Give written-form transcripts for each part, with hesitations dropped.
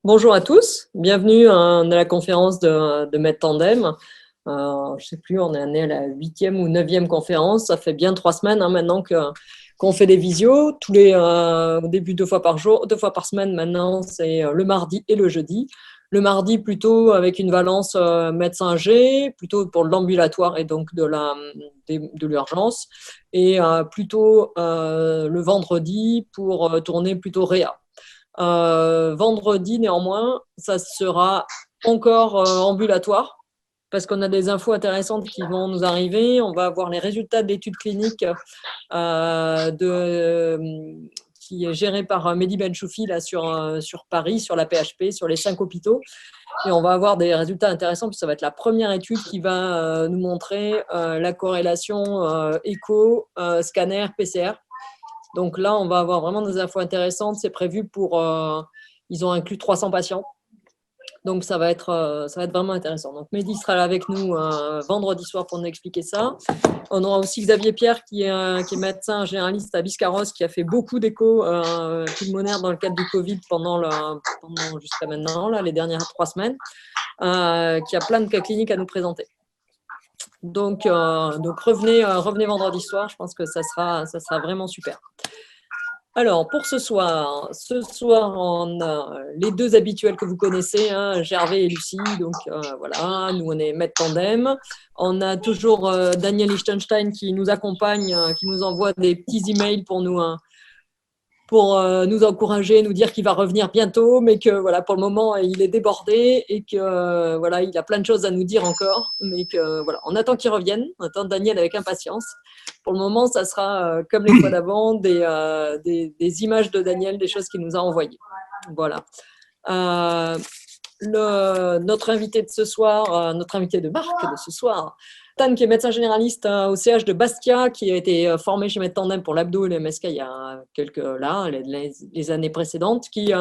Bonjour à tous, bienvenue à la conférence de MedTandem. Je ne sais plus, on est à la 8e ou 9e conférence. Ça fait bien 3 semaines maintenant qu'on fait des visios. Au début 2 fois par jour, 2 fois par semaine maintenant, c'est le mardi et le jeudi. Le mardi plutôt avec une valence médecin G, plutôt pour l'ambulatoire et donc de l'urgence. Et plutôt le vendredi pour tourner plutôt réa. Vendredi, néanmoins, ça sera encore ambulatoire parce qu'on a des infos intéressantes qui vont nous arriver. On va avoir les résultats d'études cliniques qui est gérée par Mehdi Benchoufi là, sur Paris, sur la PHP, sur les 5 hôpitaux. Et on va avoir des résultats intéressants, puis ça va être la première étude qui va nous montrer la corrélation écho, scanner, PCR. Donc là, on va avoir vraiment des infos intéressantes. C'est prévu ils ont inclus 300 patients. Donc ça va être vraiment intéressant. Donc Mehdi sera là avec nous vendredi soir pour nous expliquer ça. On aura aussi Xavier Pierre qui est médecin généraliste à Biscarrosse, qui a fait beaucoup d'échos pulmonaires dans le cadre du Covid pendant jusqu'à maintenant, là, les dernières 3 semaines, qui a plein de cas cliniques à nous présenter. Donc revenez vendredi soir, je pense que ça sera vraiment super. Alors, pour ce soir, on a les 2 habituels que vous connaissez, hein, Gervais et Lucie. Donc, voilà, nous, on est MedTandem. On a toujours Daniel Lichtenstein qui nous accompagne, qui nous envoie des petits emails pour nous encourager, nous dire qu'il va revenir bientôt, mais que voilà, pour le moment, il est débordé et que voilà, il a plein de choses à nous dire encore, mais que voilà, on attend qu'il revienne, on attend Daniel avec impatience. Pour le moment, ça sera comme les fois d'avant, des images de Daniel, des choses qu'il nous a envoyées. Voilà. Notre invité de ce soir, notre invité de marque de ce soir, Tan, qui est médecin généraliste au CH de Bastia, qui a été formé chez MedTandem pour l'abdo et le MSK il y a les années précédentes, qui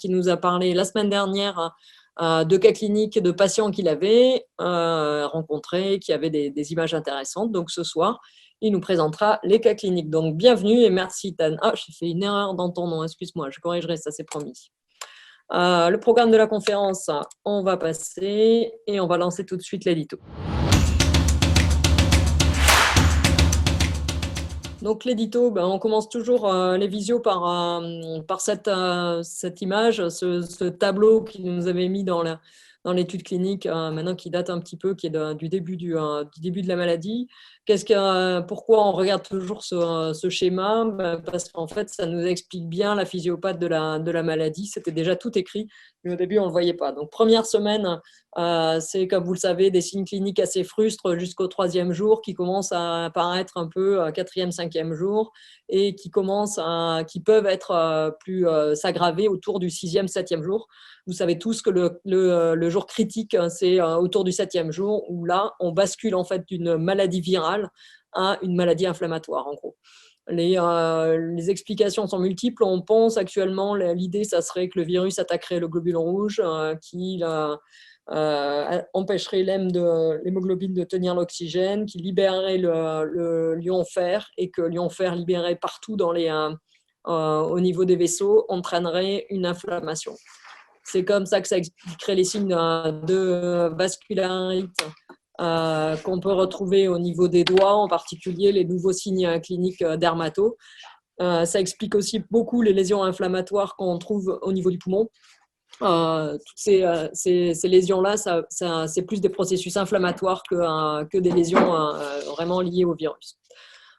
nous a parlé la semaine dernière de cas cliniques de patients qu'il avait rencontrés, qui avaient des images intéressantes. Donc ce soir, il nous présentera les cas cliniques. Donc bienvenue et merci Tan. Ah, j'ai fait une erreur dans ton nom, excuse-moi, je corrigerai, ça c'est promis. Le programme de la conférence, on va passer et on va lancer tout de suite l'édito. Donc l'édito, on commence toujours les visios par cette image, ce tableau qu'il nous avait mis dans l'étude clinique, maintenant qui date un petit peu, qui est du début de la maladie. Pourquoi on regarde toujours ce schéma? Parce qu'en fait, ça nous explique bien la physiopathie de la maladie. C'était déjà tout écrit, mais au début, on ne le voyait pas. Donc première semaine, c'est, comme vous le savez, des signes cliniques assez frustres jusqu'au 3e jour, qui commencent à apparaître un peu 4e, 5e jour, et qui peuvent être s'aggraver autour du 6e, 7e jour. Vous savez tous que le jour critique, c'est autour du 7e jour, où là, on bascule en fait d'une maladie virale à une maladie inflammatoire, en gros. Les explications sont multiples. On pense actuellement, l'idée, ça serait que le virus attaquerait le globule rouge, qui empêcherait l'hémoglobine de tenir l'oxygène, qui libérerait le lion fer, et que lion fer libéré partout au niveau des vaisseaux entraînerait une inflammation. C'est comme ça que ça expliquerait les signes de vascularite qu'on peut retrouver au niveau des doigts, en particulier les nouveaux signes cliniques dermato. Ça explique aussi beaucoup les lésions inflammatoires qu'on trouve au niveau du poumon. Toutes ces lésions-là, c'est plus des processus inflammatoires que des lésions vraiment liées au virus.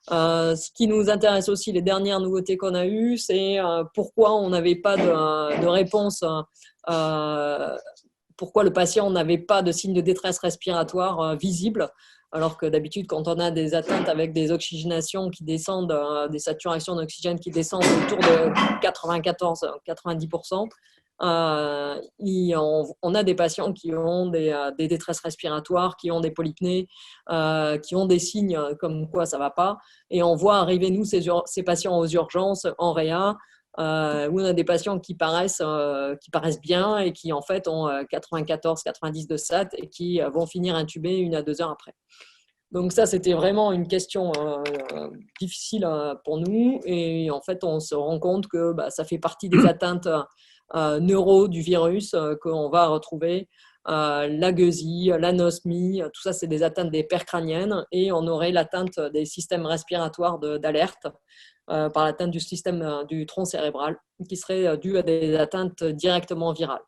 Ce qui nous intéresse aussi, les dernières nouveautés qu'on a eues, c'est pourquoi on n'avait pas de réponse, pourquoi le patient n'avait pas de signe de détresse respiratoire visible, alors que d'habitude, quand on a des atteintes avec des oxygénations qui descendent, des saturations d'oxygène qui descendent autour de 94-90%, on a des patients qui ont des détresses respiratoires, qui ont des polypnées, qui ont des signes comme quoi ça ne va pas. Et on voit arriver, nous, ces patients aux urgences, en réa, où on a des patients qui paraissent bien et qui, en fait, ont 94-90 de SAT et qui vont finir intubés 1 à 2 heures après. Donc ça, c'était vraiment une question difficile pour nous. Et en fait, on se rend compte que ça fait partie des atteintes neuro du virus qu'on va retrouver. La gueusie, l'anosmie, tout ça, c'est des atteintes des paires crâniennes et on aurait l'atteinte des systèmes respiratoires d'alerte par l'atteinte du système du tronc cérébral qui serait due à des atteintes directement virales.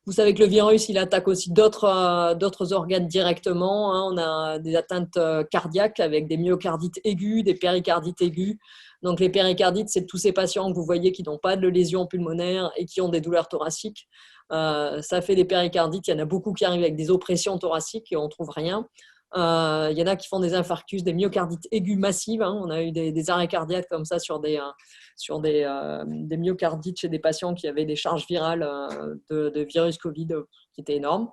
Vous savez que le virus, il attaque aussi d'autres organes directement. On a des atteintes cardiaques avec des myocardites aigus, des péricardites aigus. Donc, les péricardites, c'est tous ces patients que vous voyez qui n'ont pas de lésions pulmonaires et qui ont des douleurs thoraciques. Ça fait des péricardites. Il y en a beaucoup qui arrivent avec des oppressions thoraciques et on ne trouve rien. Il y en a qui font des infarctus, des myocardites aigus massives. On a eu des arrêts cardiaques comme ça sur des myocardites chez des patients qui avaient des charges virales de virus Covid qui étaient énormes.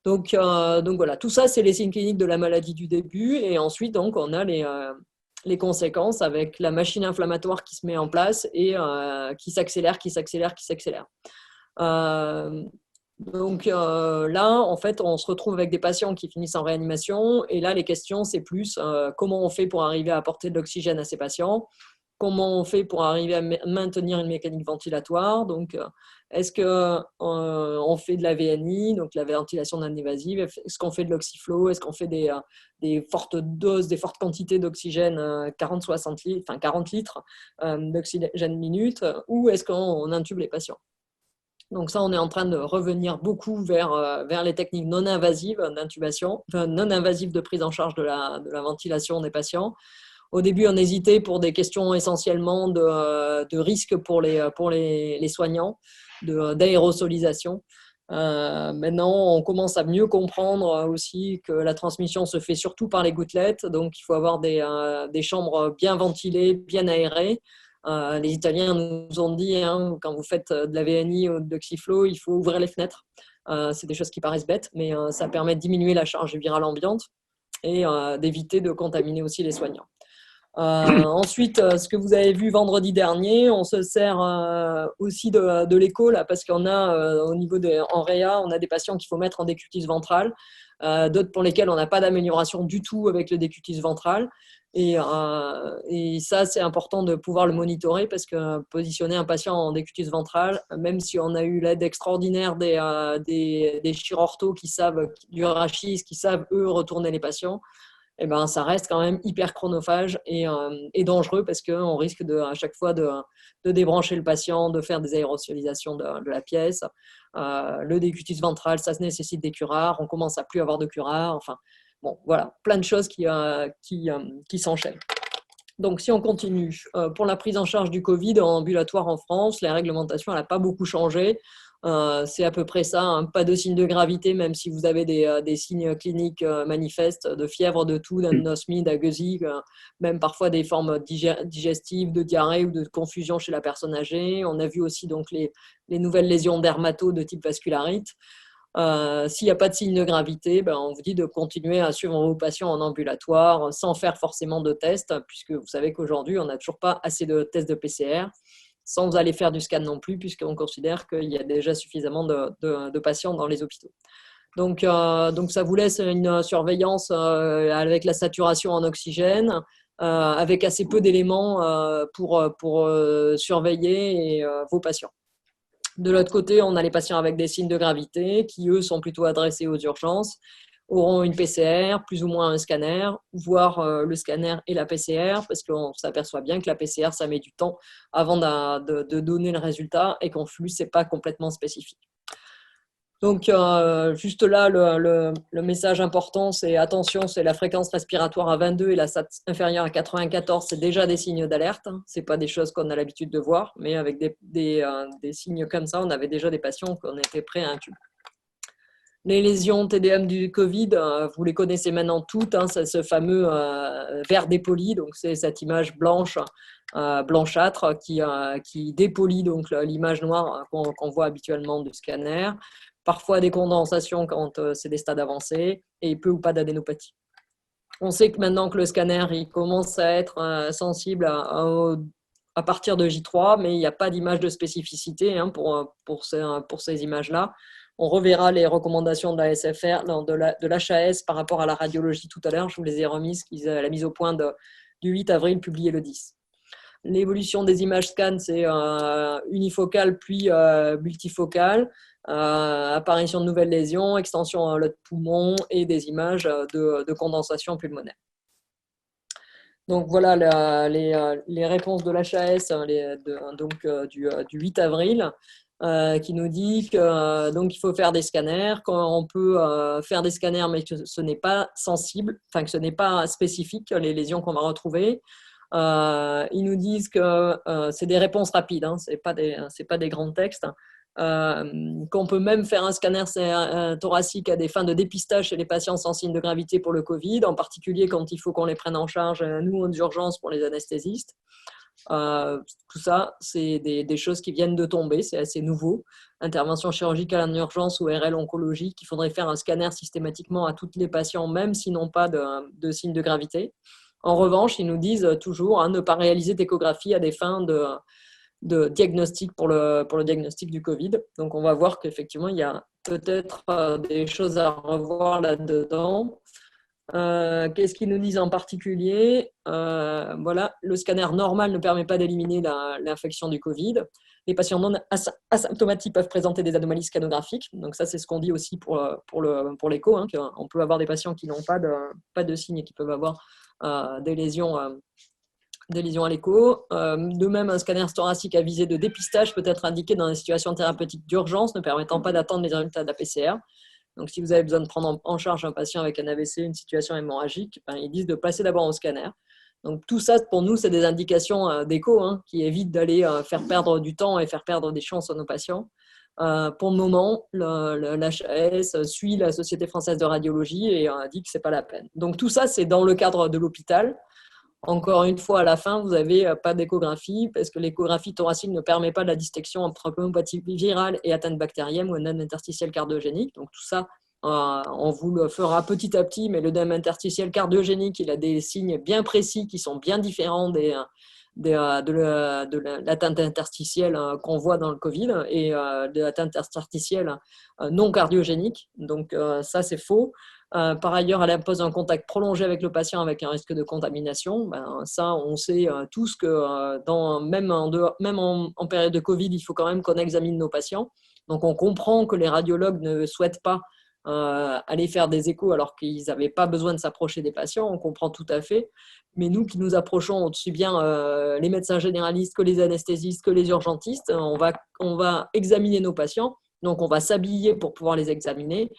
Donc voilà, tout ça, c'est les signes cliniques de la maladie du début. Et ensuite, donc, on a les conséquences avec la machine inflammatoire qui se met en place et qui s'accélère. Là, en fait, on se retrouve avec des patients qui finissent en réanimation. Et là, les questions, c'est plus comment on fait pour arriver à apporter de l'oxygène à ces patients, comment on fait pour arriver à maintenir une mécanique ventilatoire. Donc, est-ce qu'on fait de la VNI, donc la ventilation non invasive, est-ce qu'on fait de l'oxyflow, est-ce qu'on fait des fortes doses, des fortes quantités d'oxygène, 40-60 litres, enfin 40 litres d'oxygène minute, ou est-ce qu'on intube les patients? Donc ça, on est en train de revenir beaucoup vers les techniques non invasives d'intubation, enfin, non invasives de prise en charge de la ventilation des patients. Au début, on hésitait pour des questions essentiellement de risque pour les soignants, d'aérosolisation. Maintenant, on commence à mieux comprendre aussi que la transmission se fait surtout par les gouttelettes, donc il faut avoir des chambres bien ventilées, bien aérées. Les Italiens nous ont dit, quand vous faites de la VNI ou de l'oxyflow, il faut ouvrir les fenêtres. C'est des choses qui paraissent bêtes, mais ça permet de diminuer la charge virale ambiante et d'éviter de contaminer aussi les soignants. Ensuite, ce que vous avez vu vendredi dernier, on se sert aussi de l'écho là, parce qu'on a au niveau en réa, on a des patients qu'il faut mettre en décutis ventral, d'autres pour lesquels on n'a pas d'amélioration du tout avec le décutis ventral. Et ça, c'est important de pouvoir le monitorer parce que positionner un patient en décutis ventral, même si on a eu l'aide extraordinaire des chirurgicaux qui savent, du rachis, qui savent eux retourner les patients, eh ben, ça reste quand même hyper chronophage et dangereux parce qu'on risque à chaque fois de débrancher le patient, de faire des aérosolisations de la pièce. Le décutis ventral, ça nécessite des curares. On commence à plus avoir de curares. Enfin, bon, voilà, plein de choses qui s'enchaînent. Donc, si on continue, pour la prise en charge du Covid en ambulatoire en France, la réglementation n'a pas beaucoup changé. C'est à peu près ça, pas de signe de gravité, même si vous avez des signes cliniques manifestes de fièvre, de toux, d'anosmie, d'agueusie, même parfois des formes digestives, de diarrhée ou de confusion chez la personne âgée. On a vu aussi donc les nouvelles lésions dermato de type vascularite. S'il n'y a pas de signe de gravité, on vous dit de continuer à suivre vos patients en ambulatoire sans faire forcément de tests, puisque vous savez qu'aujourd'hui, on n'a toujours pas assez de tests de PCR, sans aller faire du scan non plus, puisqu'on considère qu'il y a déjà suffisamment de patients dans les hôpitaux. Donc, ça vous laisse une surveillance avec la saturation en oxygène, avec assez peu d'éléments pour surveiller vos patients. De l'autre côté, on a les patients avec des signes de gravité qui, eux, sont plutôt adressés aux urgences, auront une PCR, plus ou moins un scanner, voire le scanner et la PCR, parce qu'on s'aperçoit bien que la PCR, ça met du temps avant de donner le résultat et qu'en flux, ce n'est pas complètement spécifique. Donc, juste là, le message important, c'est attention, c'est la fréquence respiratoire à 22 et la SAT inférieure à 94, c'est déjà des signes d'alerte. Ce n'est pas des choses qu'on a l'habitude de voir, mais avec des signes comme ça, on avait déjà des patients qu'on était prêts à intuber. Les lésions TDM du Covid, vous les connaissez maintenant toutes, c'est ce fameux verre dépoli, donc c'est cette image blanche, blanchâtre qui dépolie donc l'image noire qu'on voit habituellement du scanner. Parfois des condensations quand c'est des stades avancés et peu ou pas d'adénopathie. On sait que maintenant que le scanner il commence à être sensible à partir de J3, mais il n'y a pas d'image de spécificité pour ces images-là. On reverra les recommandations de la SFR, de l'HAS par rapport à la radiologie tout à l'heure. Je vous les ai remises, la mise au point du 8 avril, publiée le 10. L'évolution des images scan, c'est unifocal puis multifocal, apparition de nouvelles lésions, extension à l'autre poumon et des images de condensation pulmonaire. Donc voilà les réponses de l'HAS du 8 avril qui nous dit que donc il faut faire des scanners, quand on peut faire des scanners mais que ce n'est pas sensible, enfin que ce n'est pas spécifique les lésions qu'on va retrouver. Ils nous disent que c'est des réponses rapides, hein, c'est pas des grands textes. Qu'on peut même faire un scanner thoracique à des fins de dépistage chez les patients sans signe de gravité pour le Covid, en particulier quand il faut qu'on les prenne en charge, nous, en urgence pour les anesthésistes. Tout ça, c'est des choses qui viennent de tomber, c'est assez nouveau. Intervention chirurgicale en urgence ou RL oncologique, il faudrait faire un scanner systématiquement à tous les patients, même s'ils n'ont pas de signe de gravité. En revanche, ils nous disent toujours ne pas réaliser d'échographie à des fins de diagnostic pour le diagnostic du Covid. Donc, on va voir qu'effectivement, il y a peut-être des choses à revoir là-dedans. Qu'est-ce qu'ils nous disent en particulier? Voilà, le scanner normal ne permet pas d'éliminer l'infection du Covid. Les patients non asymptomatiques peuvent présenter des anomalies scanographiques. Donc ça, c'est ce qu'on dit aussi pour l'écho. Hein, on peut avoir des patients qui n'ont pas de signes et qui peuvent avoir des lésions à l'écho. De même, un scanner thoracique à visée de dépistage peut être indiqué dans des situations thérapeutiques d'urgence ne permettant pas d'attendre les résultats de la PCR. Donc, si vous avez besoin de prendre en charge un patient avec un AVC, une situation hémorragique, ils disent de passer d'abord au scanner. Donc, tout ça, pour nous, c'est des indications d'écho qui évitent d'aller faire perdre du temps et faire perdre des chances à nos patients. Pour le moment, l'HAS suit la Société française de radiologie et dit que ce n'est pas la peine. Donc, tout ça, c'est dans le cadre de l'hôpital. Encore une fois, à la fin, vous n'avez pas d'échographie parce que l'échographie thoracique ne permet pas de la distinction entre pneumopathie virale et atteinte bactérienne ou un œdème interstitiel cardiogénique. Donc tout ça, on vous le fera petit à petit, mais l'œdème interstitiel cardiogénique, il a des signes bien précis qui sont bien différents de l'atteinte interstitielle qu'on voit dans le Covid et de l'atteinte interstitielle non cardiogénique. Donc ça, c'est faux. Par ailleurs, elle impose un contact prolongé avec le patient avec un risque de contamination. Ça, on sait tous que même en période de Covid, il faut quand même qu'on examine nos patients. Donc, on comprend que les radiologues ne souhaitent pas aller faire des échos alors qu'ils n'avaient pas besoin de s'approcher des patients. On comprend tout à fait. Mais nous qui nous approchons aussi bien les médecins généralistes que les anesthésistes, que les urgentistes, on va examiner nos patients. Donc, on va s'habiller pour pouvoir les examiner.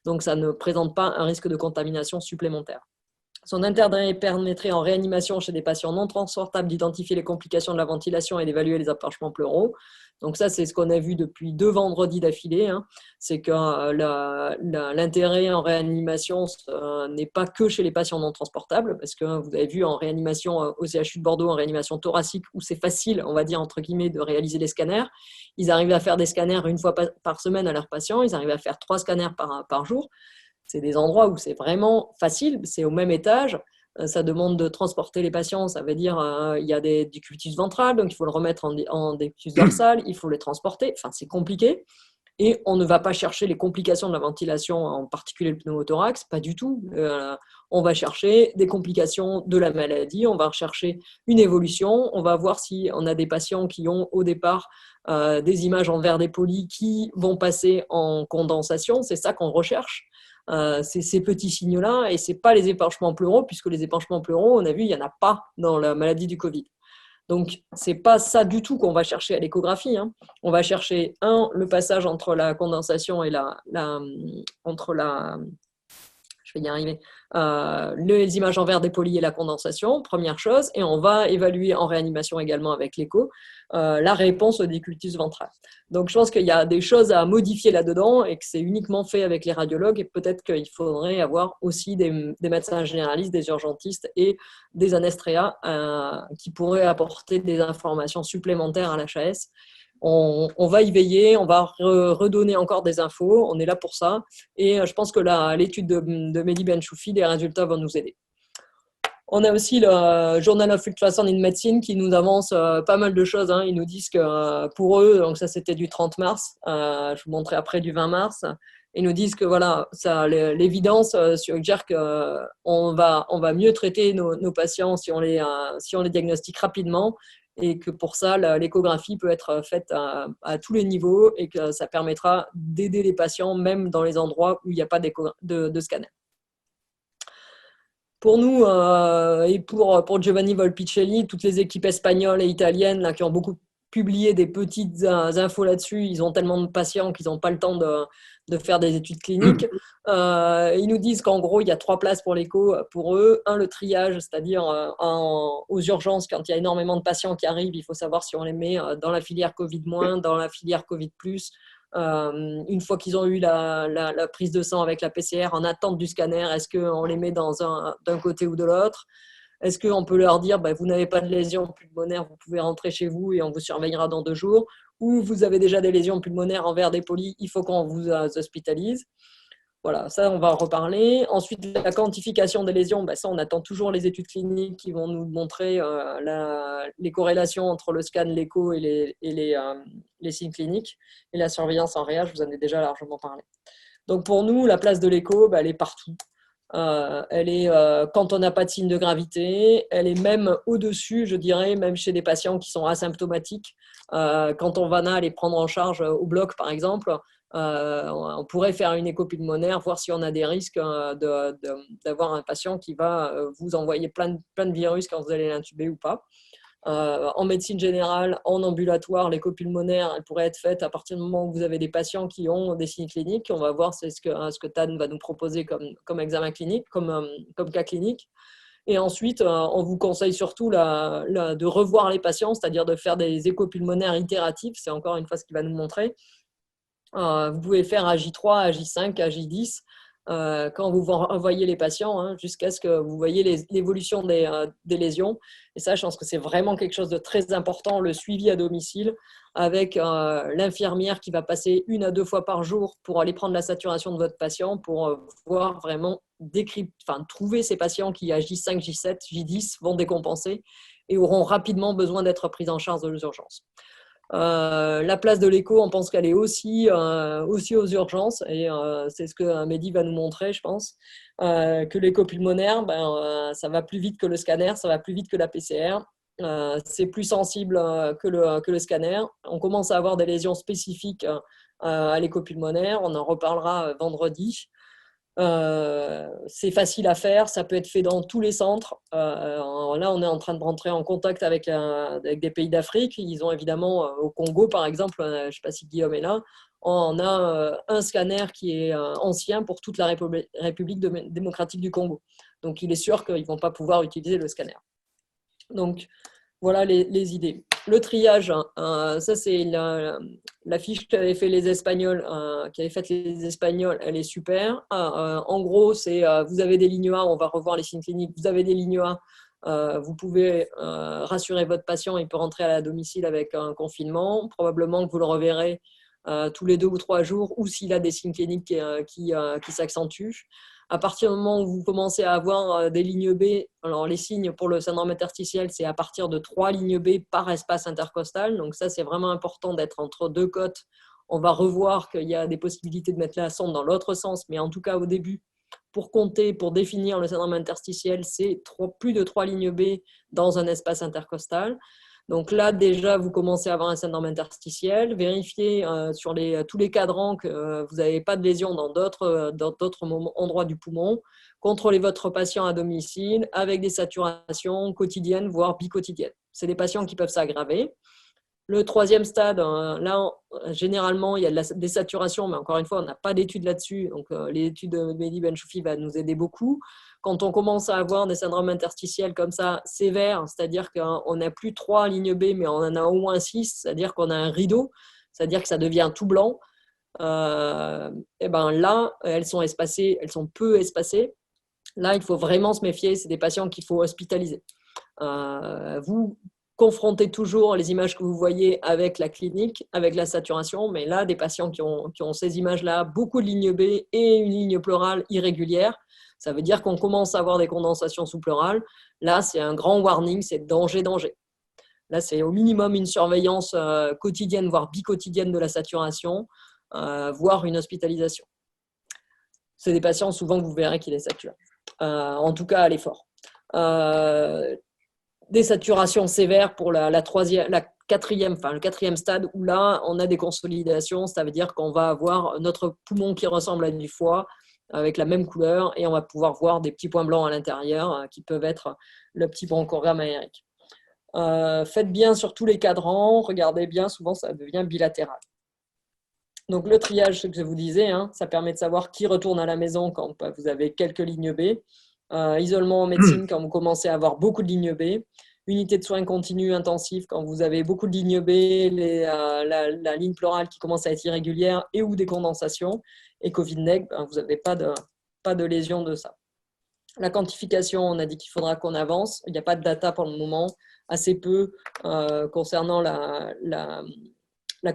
Donc, ça ne présente pas un risque de contamination supplémentaire. Son intérêt permettrait en réanimation chez des patients non transportables d'identifier les complications de la ventilation et d'évaluer les empêchements pleuraux. Donc ça, c'est ce qu'on a vu depuis 2 vendredis d'affilée. Hein. C'est que l'intérêt en réanimation n'est pas que chez les patients non transportables, parce que vous avez vu en réanimation au CHU de Bordeaux, en réanimation thoracique, où c'est facile, on va dire, entre guillemets, de réaliser les scanners. Ils arrivent à faire des scanners 1 fois par semaine à leurs patients. Ils arrivent à faire 3 scanners par jour. C'est des endroits où c'est vraiment facile, c'est au même étage, ça demande de transporter les patients, ça veut dire il y a du décubitus ventral, donc il faut le remettre en décubitus dorsal, il faut les transporter, enfin c'est compliqué. Et on ne va pas chercher les complications de la ventilation, en particulier le pneumothorax, pas du tout. On va chercher des complications de la maladie, on va rechercher une évolution, on va voir si on a des patients qui ont au départ des images en verre dépoli qui vont passer en condensation, c'est ça qu'on recherche. C'est ces petits signes-là, et ce n'est pas les épanchements pleuraux, puisque les épanchements pleuraux, on a vu, il n'y en a pas dans la maladie du Covid. Donc, ce n'est pas ça du tout qu'on va chercher à l'échographie. Hein. On va chercher, le passage entre la condensation et je vais y arriver, les images en verre dépoli et la condensation, première chose, et on va évaluer en réanimation également avec l'écho la réponse au décubitus ventral. Donc je pense qu'il y a des choses à modifier là-dedans et que c'est uniquement fait avec les radiologues, et peut-être qu'il faudrait avoir aussi des médecins généralistes, des urgentistes et des anesthésias qui pourraient apporter des informations supplémentaires à l'HAS. On va y veiller, on va redonner encore des infos, on est là pour ça. Et je pense que l'étude de Mehdi Benchoufi, les résultats vont nous aider. On a aussi le Journal of Ultrasound in Medicine qui nous avance pas mal de choses. Hein. Ils nous disent que pour eux, donc ça c'était du 30 mars, je vous montrerai après du 20 mars, ils nous disent que voilà, l'évidence suggère qu'on va mieux traiter nos patients si on les diagnostique rapidement. et que pour ça, l'échographie peut être faite à tous les niveaux et que ça permettra d'aider les patients, même dans les endroits où il n'y a pas de scanner. Pour nous et pour Giovanni Volpicelli, toutes les équipes espagnoles et italiennes là, qui ont beaucoup publié des petites infos là-dessus, ils ont tellement de patients qu'ils n'ont pas le temps de faire des études cliniques. Ils nous disent qu'en gros, il y a 3 places pour l'écho pour eux. Un, le triage, c'est-à-dire aux urgences, quand il y a énormément de patients qui arrivent, il faut savoir si on les met dans la filière Covid-, dans la filière Covid+, une fois qu'ils ont eu la prise de sang avec la PCR en attente du scanner, est-ce qu'on les met d'un côté ou de l'autre? Est-ce qu'on peut leur dire vous n'avez pas de lésions pulmonaires, vous pouvez rentrer chez vous et on vous surveillera dans 2 jours? Ou vous avez déjà des lésions pulmonaires en verre dépoli, il faut qu'on vous hospitalise? Voilà, ça, on va en reparler. Ensuite, la quantification des lésions, ça, on attend toujours les études cliniques qui vont nous montrer les corrélations entre le scan, l'écho et les signes cliniques. Et la surveillance en réa, je vous en ai déjà largement parlé. Donc, pour nous, la place de l'écho, elle est partout. Elle est quand on n'a pas de signe de gravité, elle est même au-dessus, je dirais, même chez des patients qui sont asymptomatiques. Quand on va les prendre en charge au bloc, par exemple, on pourrait faire une écho pulmonaire, voir si on a des risques d'avoir un patient qui va vous envoyer plein de virus quand vous allez l'intuber ou pas. En médecine générale, en ambulatoire, l'écho pulmonaire, elle pourrait être faite à partir du moment où vous avez des patients qui ont des signes cliniques. On va voir ce que TAN va nous proposer comme examen clinique, comme cas clinique. Et ensuite, on vous conseille surtout de revoir les patients, c'est-à-dire de faire des échos pulmonaires itératifs. C'est encore une fois ce qu'il va nous montrer. Vous pouvez faire à J3, à J5, à J10 quand vous envoyez les patients jusqu'à ce que vous voyez l'évolution des lésions. Et ça, je pense que c'est vraiment quelque chose de très important, le suivi à domicile avec l'infirmière qui va passer 1 à 2 fois par jour pour aller prendre la saturation de votre patient pour voir vraiment trouver ces patients qui à J5, J7, J10 vont décompenser et auront rapidement besoin d'être pris en charge aux urgences. La place de l'écho, on pense qu'elle est aussi aux urgences et c'est ce que Mehdi va nous montrer, je pense, que l'écho pulmonaire, ça va plus vite que le scanner, ça va plus vite que la PCR. C'est plus sensible que le scanner. On commence à avoir des lésions spécifiques à l'écho pulmonaire, on en reparlera vendredi. C'est facile à faire, ça peut être fait dans tous les centres. Là, on est en train de rentrer en contact avec des pays d'Afrique. Ils ont évidemment, au Congo par exemple, je ne sais pas si Guillaume est là, on a un scanner qui est ancien pour toute la République démocratique du Congo. Donc, il est sûr qu'ils ne vont pas pouvoir utiliser le scanner. Donc, voilà les idées. Le triage, ça c'est la fiche qu'avaient fait les Espagnols, elle est super. En gros, c'est vous avez des lignes A, on va revoir les signes cliniques, vous avez des lignes A, vous pouvez rassurer votre patient, il peut rentrer à la domicile avec un confinement, probablement que vous le reverrez tous les 2 ou 3 jours, ou s'il a des signes cliniques qui s'accentuent. À partir du moment où vous commencez à avoir des lignes B, alors les signes pour le syndrome interstitiel, c'est à partir de 3 lignes B par espace intercostal. Donc ça, c'est vraiment important d'être entre 2 côtes. On va revoir qu'il y a des possibilités de mettre la sonde dans l'autre sens, mais en tout cas au début, pour compter, pour définir le syndrome interstitiel, c'est plus de 3 lignes B dans un espace intercostal. Donc là, déjà, vous commencez à avoir un syndrome interstitiel. Vérifiez sur tous les cadrans que vous n'avez pas de lésion dans d'autres endroits du poumon. Contrôlez votre patient à domicile avec des saturations quotidiennes, voire biquotidiennes. C'est des patients qui peuvent s'aggraver. Le 3e stade, là, généralement, il y a des saturations, mais encore une fois, on n'a pas d'études là-dessus. Donc, l'étude de Mehdi Benchoufi va nous aider beaucoup. Quand on commence à avoir des syndromes interstitiels comme ça, sévères, c'est-à-dire qu'on n'a plus 3 lignes B, mais on en a au moins 6, c'est-à-dire qu'on a un rideau, c'est-à-dire que ça devient tout blanc, et là, elles sont espacées, elles sont peu espacées. Là, il faut vraiment se méfier, c'est des patients qu'il faut hospitaliser. Vous confrontez toujours les images que vous voyez avec la clinique, avec la saturation, mais là, des patients qui ont ces images-là, beaucoup de lignes B et une ligne pleurale irrégulière, ça veut dire qu'on commence à avoir des condensations sous-pleurales. Là, c'est un grand warning, c'est danger, danger. Là, c'est au minimum une surveillance quotidienne, voire biquotidienne de la saturation, voire une hospitalisation. C'est des patients, souvent, vous verrez qu'ils les saturent. En tout cas, à l'effort. des saturations sévères pour le quatrième stade, où là, on a des consolidations, ça veut dire qu'on va avoir notre poumon qui ressemble à du foie, avec la même couleur, et on va pouvoir voir des petits points blancs à l'intérieur, qui peuvent être le petit bronchogramme aérique. Faites bien sur tous les cadrans, regardez bien, souvent ça devient bilatéral. Donc le triage, ce que je vous disais, hein, ça permet de savoir qui retourne à la maison quand vous avez quelques lignes B. Isolement en médecine quand vous commencez à avoir beaucoup de lignes B. Unité de soins continus intensifs quand vous avez beaucoup de lignes B, la ligne pleurale qui commence à être irrégulière et ou des condensations. Et Covid-neg, ben, vous n'avez pas de lésion de ça. La quantification, on a dit qu'il faudra qu'on avance. Il n'y a pas de data pour le moment, assez peu concernant la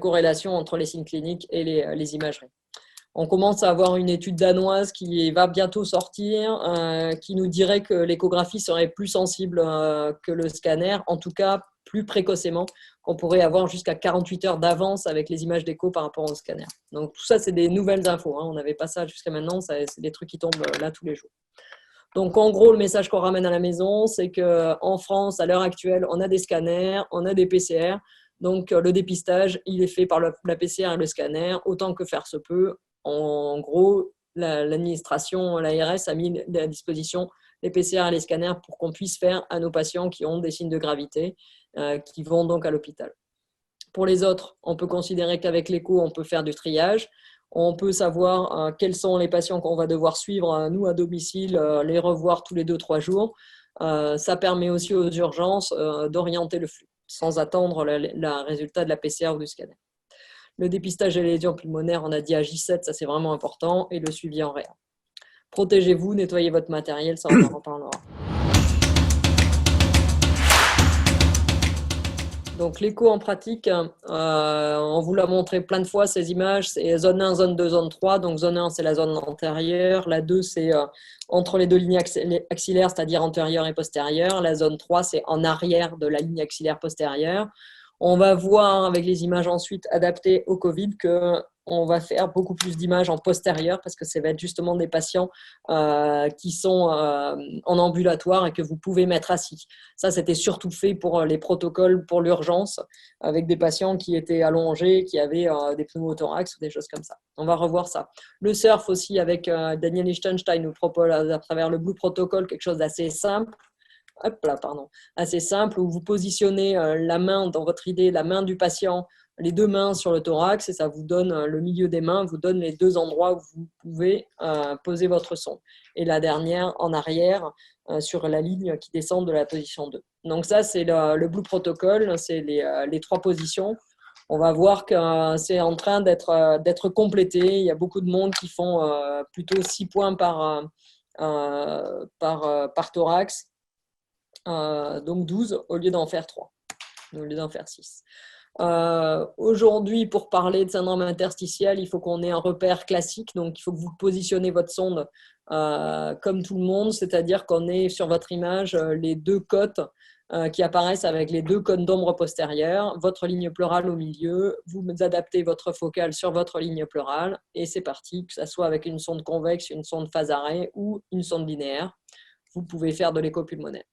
corrélation entre les signes cliniques et les imageries. On commence à avoir une étude danoise qui va bientôt sortir, qui nous dirait que l'échographie serait plus sensible que le scanner, en tout cas plus précocement, qu'on pourrait avoir jusqu'à 48 heures d'avance avec les images d'écho par rapport au scanner. Donc tout ça, c'est des nouvelles infos, hein. On n'avait pas ça jusqu'à maintenant, c'est des trucs qui tombent là tous les jours. Donc en gros, le message qu'on ramène à la maison, c'est qu'en France, à l'heure actuelle, on a des scanners, on a des PCR. Donc le dépistage, il est fait par la PCR et le scanner, autant que faire se peut. En gros, l'administration, l'ARS a mis à disposition les PCR et les scanners pour qu'on puisse faire à nos patients qui ont des signes de gravité, qui vont donc à l'hôpital. Pour les autres, on peut considérer qu'avec l'écho, on peut faire du triage. On peut savoir quels sont les patients qu'on va devoir suivre, nous, à domicile, les revoir tous les 2-3 jours. Ça permet aussi aux urgences d'orienter le flux, sans attendre le résultat de la PCR ou du scanner. Le dépistage des lésions pulmonaires, on a dit à J7, ça c'est vraiment important, et le suivi en réa. Protégez-vous, nettoyez votre matériel, ça on en reparlera. Donc l'écho en pratique, on vous l'a montré plein de fois ces images, c'est zone 1, zone 2, zone 3. Donc zone 1 c'est la zone antérieure, la 2 c'est entre les deux lignes axillaires, c'est-à-dire antérieure et postérieure. La zone 3 c'est en arrière de la ligne axillaire postérieure. On va voir avec les images ensuite adaptées au Covid qu'on va faire beaucoup plus d'images en postérieur parce que ça va être justement des patients qui sont en ambulatoire et que vous pouvez mettre assis. Ça, c'était surtout fait pour les protocoles pour l'urgence avec des patients qui étaient allongés, qui avaient des pneumothorax ou des choses comme ça. On va revoir ça. Le surf aussi avec Daniel Lichtenstein nous propose à travers le Blue Protocol quelque chose d'assez simple. Assez simple, où vous positionnez la main dans votre idée, la main du patient, les deux mains sur le thorax, et ça vous donne le milieu des mains, vous donne les deux endroits où vous pouvez poser votre sonde. Et la dernière en arrière sur la ligne qui descend de la position 2. Donc ça, c'est le Blue Protocol, c'est les 3 positions. On va voir que c'est en train d'être complété. Il y a beaucoup de monde qui font plutôt 6 points par thorax. Donc 12 au lieu d'en faire 3, au lieu d'en faire 6. Aujourd'hui, pour parler de syndrome interstitiel, il faut qu'on ait un repère classique. Donc, il faut que vous positionnez votre sonde comme tout le monde, c'est-à-dire qu'on ait sur votre image les 2 côtes qui apparaissent avec les 2 cônes d'ombre postérieures, votre ligne pleurale au milieu, vous adaptez votre focale sur votre ligne pleurale et c'est parti, que ce soit avec une sonde convexe, une sonde phase arrêt ou une sonde linéaire. Vous pouvez faire de l'écho pulmonaire.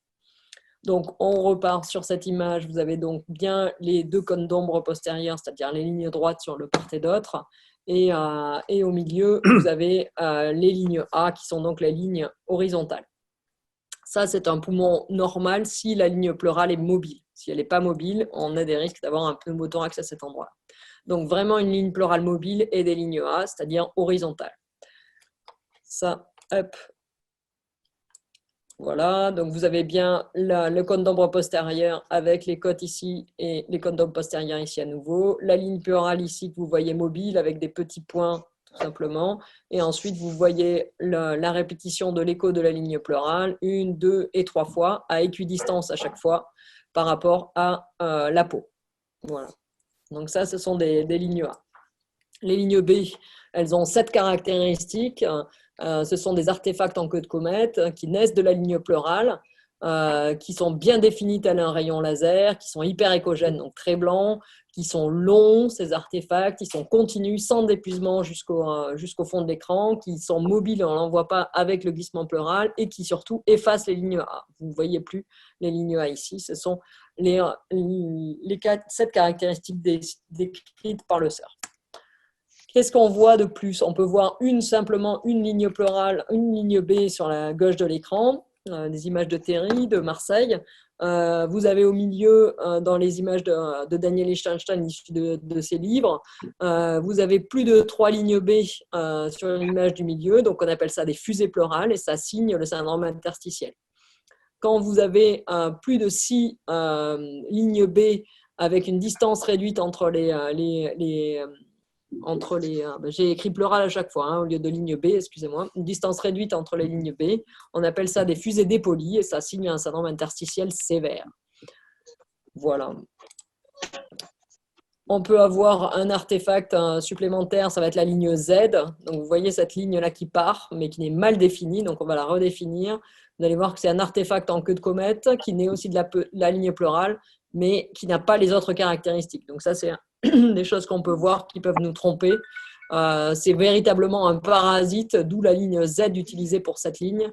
Donc, on repart sur cette image. Vous avez donc bien les 2 cônes d'ombre postérieures, c'est-à-dire les lignes droites sur le part et d'autre. Et au milieu, vous avez les lignes A qui sont donc les lignes horizontales. Ça, c'est un poumon normal si la ligne pleurale est mobile. Si elle n'est pas mobile, on a des risques d'avoir un pneumothorax à cet endroit-là. Donc, vraiment une ligne pleurale mobile et des lignes A, c'est-à-dire horizontales. Ça, hop. Voilà, donc vous avez bien le cône d'ombre postérieur avec les côtes ici et les cônes d'ombre postérieurs ici à nouveau. La ligne pleurale ici que vous voyez mobile avec des petits points tout simplement. Et ensuite, vous voyez la répétition de l'écho de la ligne pleurale 1, 2 et 3 fois à équidistance à chaque fois par rapport à la peau. Voilà. Donc ça, ce sont des lignes A. Les lignes B, elles ont 7 caractéristiques. Ce sont des artefacts en queue de comète qui naissent de la ligne pleurale. qui sont bien définis tel un rayon laser, qui sont hyper écogènes, donc très blancs, qui sont longs, ces artefacts, ils sont continus sans épuisement jusqu'au fond de l'écran, qui sont mobiles, on ne l'envoie pas avec le glissement pleural et qui surtout effacent les lignes A. Vous ne voyez plus les lignes A ici, ce sont les 7 caractéristiques décrites par le CERF. Qu'est-ce qu'on voit de plus? On peut voir simplement une ligne pleurale, une ligne B sur la gauche de l'écran, des images de Terry, de Marseille. Vous avez au milieu, dans les images de Daniel Lichtenstein issues de ses livres, vous avez plus de 3 lignes B sur l'image du milieu, donc on appelle ça des fusées pleurales et ça signe le syndrome interstitiel. Quand vous avez plus de 6 lignes B avec une distance réduite entre j'ai écrit pleural à chaque fois, au lieu de ligne B, excusez-moi, une distance réduite entre les lignes B, on appelle ça des fusées dépolies et ça signe un syndrome interstitiel sévère. Voilà. On peut avoir un artefact supplémentaire, ça va être la ligne Z. Donc vous voyez cette ligne-là qui part, mais qui est mal définie, donc on va la redéfinir. Vous allez voir que c'est un artefact en queue de comète qui naît aussi de la ligne pleurale, mais qui n'a pas les autres caractéristiques. Donc ça, c'est des choses qu'on peut voir qui peuvent nous tromper. C'est véritablement un parasite, d'où la ligne Z utilisée pour cette ligne.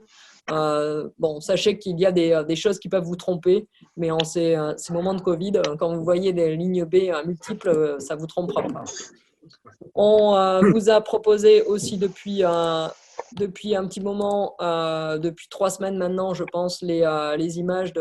Sachez qu'il y a des choses qui peuvent vous tromper, mais en ces moments de Covid, quand vous voyez des lignes B multiples, ça ne vous trompera pas. On vous a proposé aussi depuis un petit moment, depuis 3 semaines maintenant, je pense, les images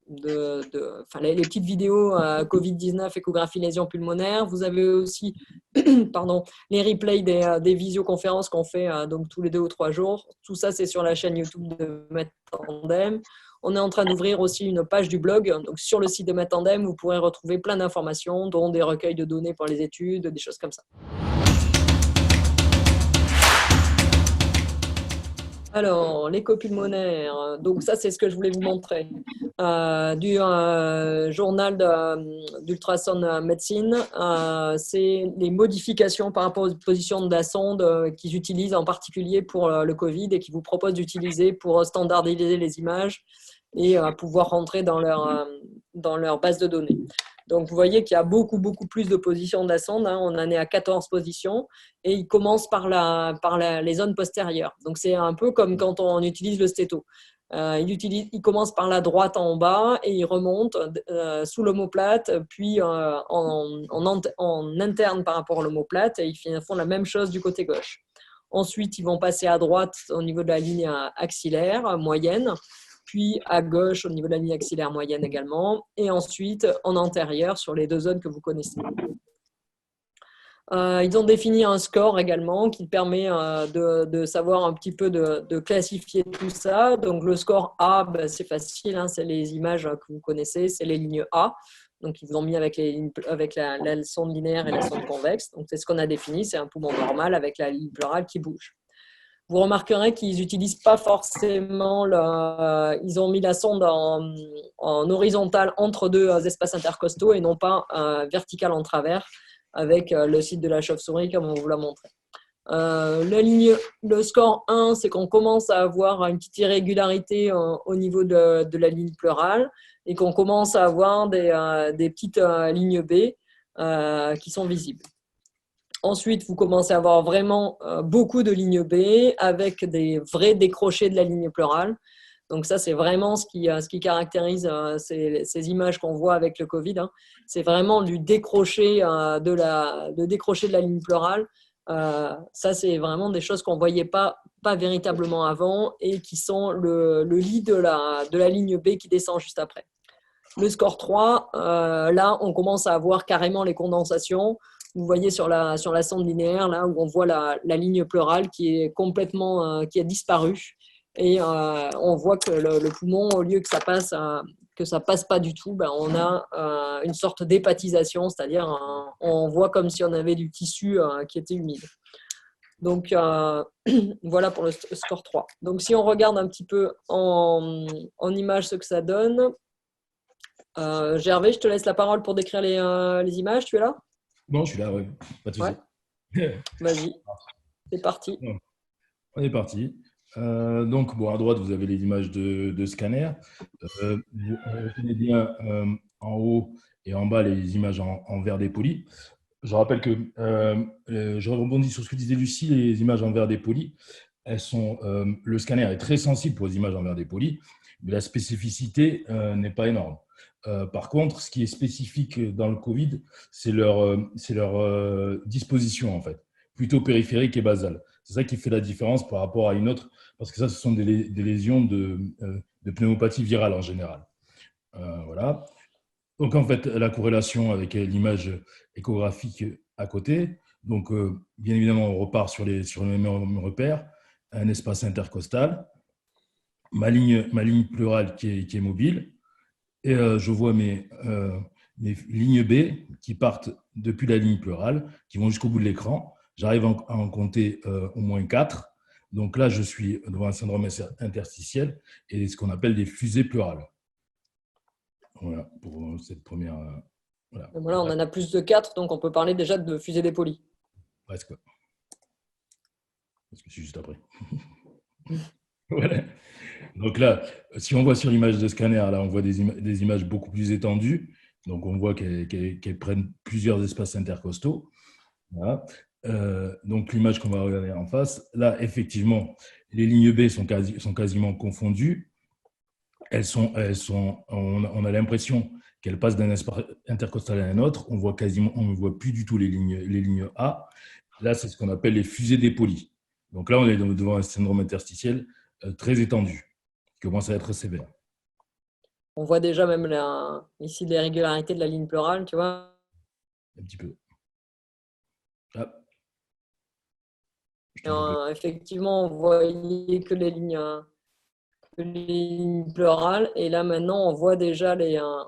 les petites vidéos Covid-19, échographie lésion pulmonaire. Vous avez aussi les replays des visioconférences qu'on fait donc tous les 2 ou 3 jours. Tout ça, c'est sur la chaîne YouTube de MedTandem. On est en train d'ouvrir aussi une page du blog. Donc, sur le site de MedTandem, vous pourrez retrouver plein d'informations, dont des recueils de données pour les études, des choses comme ça. Alors, l'écho pulmonaire, donc ça c'est ce que je voulais vous montrer, du journal d'Ultrasound Medicine, c'est les modifications par rapport aux positions de la sonde qu'ils utilisent en particulier pour le Covid et qu'ils vous proposent d'utiliser pour standardiser les images et pouvoir rentrer dans leur base de données. Donc, vous voyez qu'il y a beaucoup plus de positions de la sonde. On en est à 14 positions et il commence par les zones postérieures. Donc, c'est un peu comme quand on utilise le stéto. Il commence par la droite en bas et il remonte sous l'omoplate, puis en interne par rapport à l'omoplate et ils font la même chose du côté gauche. Ensuite, ils vont passer à droite au niveau de la ligne axillaire moyenne, puis à gauche au niveau de la ligne axillaire moyenne également, et ensuite en antérieur sur les 2 zones que vous connaissez. Ils ont défini un score également qui permet de savoir un petit peu de classifier tout ça. Donc le score A, c'est facile, c'est les images que vous connaissez, c'est les lignes A. Donc ils vous ont mis avec la sonde linéaire et la sonde convexe. Donc c'est ce qu'on a défini, c'est un poumon normal avec la ligne pleurale qui bouge. Vous remarquerez qu'ils n'utilisent pas forcément, ils ont mis la sonde en horizontale entre 2 espaces intercostaux et non pas verticale en travers avec le site de la chauve-souris comme on vous l'a montré. Le score 1, c'est qu'on commence à avoir une petite irrégularité au niveau de la ligne pleurale et qu'on commence à avoir des petites lignes B qui sont visibles. Ensuite, vous commencez à avoir vraiment beaucoup de lignes B avec des vrais décrochés de la ligne pleurale. Donc ça, c'est vraiment ce qui caractérise ces images qu'on voit avec le Covid. C'est vraiment du décroché de la ligne pleurale. Ça, c'est vraiment des choses qu'on ne voyait pas véritablement avant et qui sont le lit de la ligne B qui descend juste après. Le score 3, là, on commence à avoir carrément les condensations. Vous voyez sur la sonde linéaire, là où on voit la ligne pleurale qui est complètement qui a disparu. Et on voit que le poumon, au lieu que ça passe pas du tout, on a une sorte d'hépatisation, c'est-à-dire on voit comme si on avait du tissu qui était humide. Donc voilà pour le score 3. Donc si on regarde un petit peu en image ce que ça donne, Gervais, je te laisse la parole pour décrire les images. Tu es là? Non, je suis là, oui. Pas de souci. Ouais. Vas-y, c'est parti. On est parti. Donc, bon, à droite, vous avez les images de scanner. On reconnaît bien en haut et en bas les images en verre dépoli. Je rappelle que, je rebondis sur ce que disait Lucie, les images en verre dépoli, le scanner est très sensible pour les images en verre dépoli, mais la spécificité n'est pas énorme. Par contre, ce qui est spécifique dans le Covid, c'est leur disposition, en fait, plutôt périphérique et basale. C'est ça qui fait la différence par rapport à une autre, parce que ça, ce sont des lésions de pneumopathie virale en général. Voilà. Donc, en fait, la corrélation avec l'image échographique à côté. Donc, bien évidemment, on repart sur le même repère, un espace intercostal, ma ligne pleurale qui est mobile, et je vois mes lignes B qui partent depuis la ligne pleurale, qui vont jusqu'au bout de l'écran. J'arrive à en compter au moins 4. Donc là, je suis devant un syndrome interstitiel et ce qu'on appelle des fusées pleurales. Voilà, pour cette première. Voilà. Voilà, on en a plus de 4, donc on peut parler déjà de fusée dépolie. Presque. Parce que c'est juste après. Voilà. Donc là, si on voit sur l'image de scanner, là, on voit des images beaucoup plus étendues. Donc on voit qu'elles prennent plusieurs espaces intercostaux. Voilà. Donc l'image qu'on va regarder en face, là, effectivement, les lignes B sont quasiment confondues. On a l'impression qu'elles passent d'un espace intercostal à un autre. On ne voit plus du tout les lignes A. Là, c'est ce qu'on appelle les fusées dépolies. Donc là, on est devant un syndrome interstitiel très étendu, qui commence à être sévère. On voit déjà même ici l'irrégularité de la ligne pleurale, tu vois. Un petit peu. Ah. Effectivement, on voyait que les lignes pleurales. Et là, maintenant, on voit déjà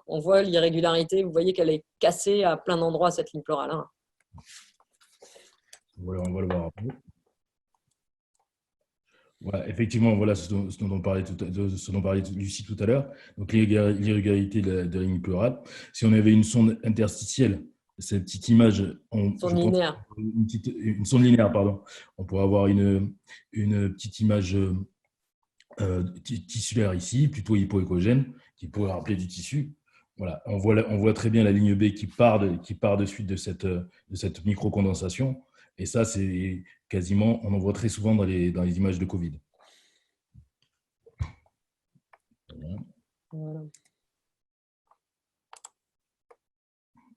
on voit l'irrégularité. Vous voyez qu'elle est cassée à plein d'endroits, cette ligne pleurale. Hein. Voilà, on va le voir après. Voilà, effectivement, voilà ce dont on parlait Lucie tout à l'heure. Donc, l'irrégularité de la ligne pleurale. Si on avait une sonde interstitielle, cette petite image, Sonde linéaire. Une sonde linéaire, pardon. On pourrait avoir une petite image tissulaire ici, plutôt hypoécogène, qui pourrait rappeler du tissu. Voilà, on voit très bien la ligne B qui part de suite de cette microcondensation. Et ça, c'est quasiment, on en voit très souvent dans les images de Covid. Voilà.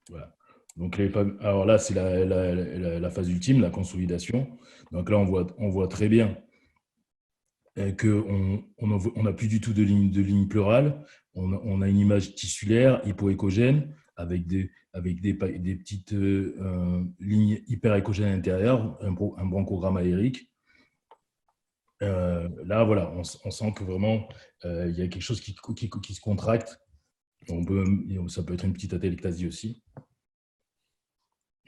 Voilà. Donc, alors là, c'est la phase ultime, la consolidation. Donc là, on voit très bien qu'on n'a plus du tout de ligne pleurale. On a une image tissulaire, hypoécogène, avec des petites lignes hyperécogènes à l'intérieur, un bronchogramme aérique. Là, voilà, on sent que vraiment, il y a quelque chose qui se contracte. Ça peut être une petite atelectasie aussi.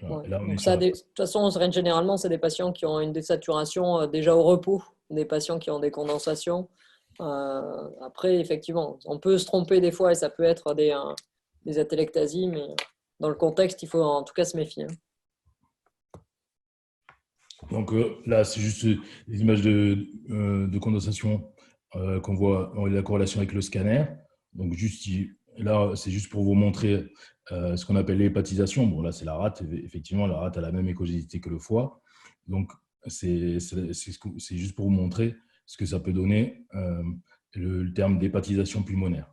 Ouais. Là, donc ça, de toute façon, généralement, c'est des patients qui ont une désaturation déjà au repos, des patients qui ont des condensations. Après, effectivement, on peut se tromper des fois et ça peut être des atelectasies, mais dans le contexte, il faut en tout cas se méfier. Donc là, c'est juste des images de condensation qu'on voit, la corrélation avec le scanner. Donc là, c'est juste pour vous montrer ce qu'on appelle l'hépatisation. Bon, là, c'est la rate. Effectivement, la rate a la même écogénité que le foie. Donc, c'est juste pour vous montrer ce que ça peut donner, le terme d'hépatisation pulmonaire.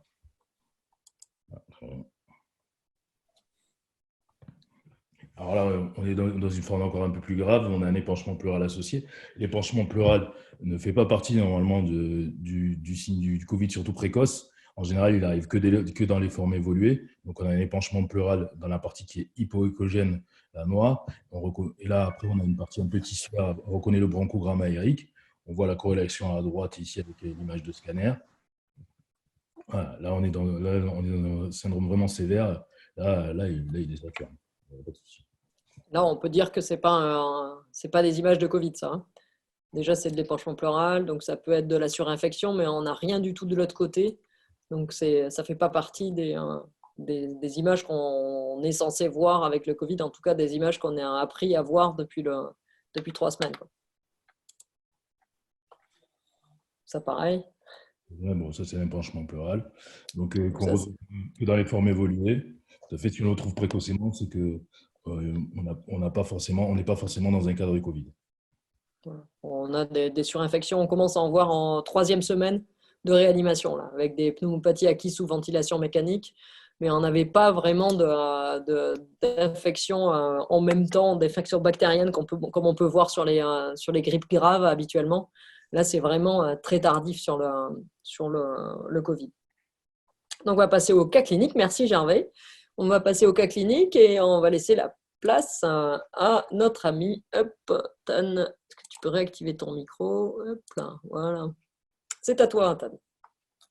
Alors là, on est dans une forme encore un peu plus grave, on a un épanchement pleural associé. L'épanchement pleural ne fait pas partie normalement du signe du Covid, surtout précoce. En général, il n'arrive que dans les formes évoluées. Donc, on a un épanchement pleural dans la partie qui est hypoécogène, la noire. Et là, après, on a une partie un peu tissulaire. On reconnaît le bronchogramme aérique. On voit la corrélation à droite ici avec l'image de scanner. Voilà, là, on est dans un syndrome vraiment sévère. Là, il est saturé. Pas de souci. Là, on peut dire que ce n'est pas des images de Covid, ça. Hein. Déjà, c'est de l'épanchement pleural, donc ça peut être de la surinfection, mais on n'a rien du tout de l'autre côté. Donc, ça ne fait pas partie des images qu'on est censé voir avec le Covid, en tout cas des images qu'on a appris à voir depuis 3 semaines. Quoi. Ça pareil. Ouais, bon, ça, c'est l'impenchement pleural. Donc, qu'on Ça, retrouve que dans les formes évoluées. Tout à fait, si on le retrouve précocement, c'est que on n'a pas forcément, on n'est pas forcément dans un cadre Covid. voilà. On a des surinfections. On commence à en voir en troisième semaine de réanimation, là, avec des pneumopathies acquises sous ventilation mécanique. Mais on n'avait pas vraiment d'infection en même temps, d'infection bactérienne comme on peut voir sur les grippes graves habituellement. Là, c'est vraiment très tardif sur le Covid. Donc, on va passer au cas clinique. Merci, Gervais. On va passer au cas clinique et on va laisser la place à notre ami. Hop, Tan, est-ce que tu peux réactiver ton micro? Hop là, voilà. C'est à toi, Tan.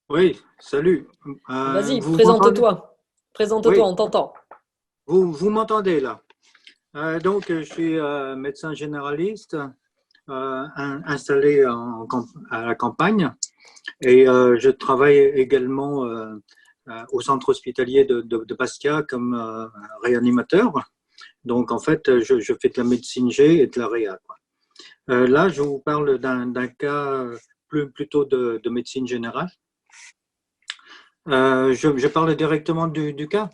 Oui, salut. Vas-y, Vous m'entendez? présente-toi. Présente-toi, Oui, on t'entend. vous m'entendez là. Donc, je suis médecin généraliste installé à la campagne et je travaille également au centre hospitalier de Bastia comme réanimateur. Donc, en fait, je fais de la médecine G et de la réa, quoi. Là, je vous parle d'un cas plutôt de médecine générale. Je parle directement du cas.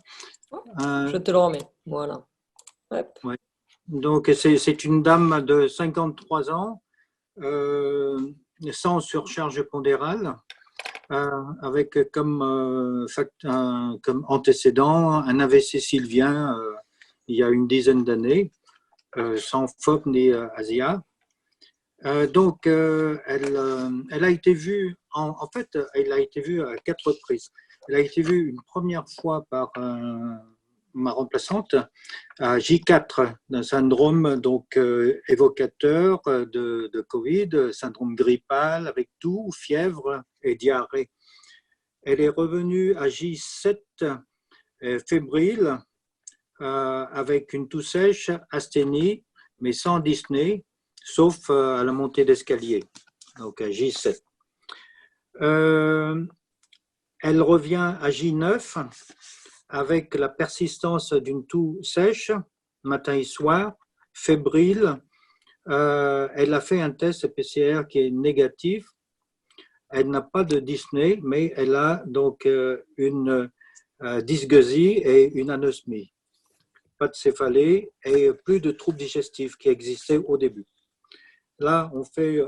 Je te le remets. Voilà. Hop. Ouais. Donc, c'est une dame de 53 ans, sans surcharge pondérale, avec comme antécédent un AVC sylvien il y a une dizaine d'années, sans FOP ni ASIA. Donc, elle a été vue, en fait, elle a été vue à 4 reprises. Elle a été vue une première fois par ma remplaçante à J4, d'un syndrome donc évocateur de Covid, syndrome grippal avec toux, fièvre et diarrhée. Elle est revenue à J7 fébrile avec une toux sèche, asthénie, mais sans dyspnée, sauf à la montée d'escalier, donc à J7. Elle revient à J9 avec la persistance d'une toux sèche, matin et soir, fébrile. Elle a fait un test PCR qui est négatif. Elle n'a pas de dyspnée, mais elle a donc une dysgeusie et une anosmie. Pas de céphalée et plus de troubles digestifs qui existaient au début. Là, on fait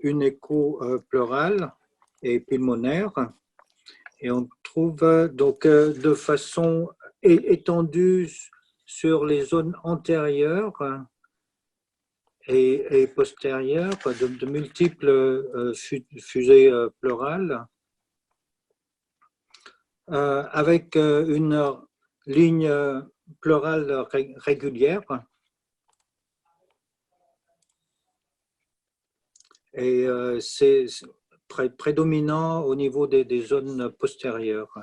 une écho pleurale et pulmonaire et on trouve donc de façon étendue sur les zones antérieures et postérieures de multiples fusées pleurales avec une ligne pleurale régulière. Et c'est prédominant au niveau des zones postérieures.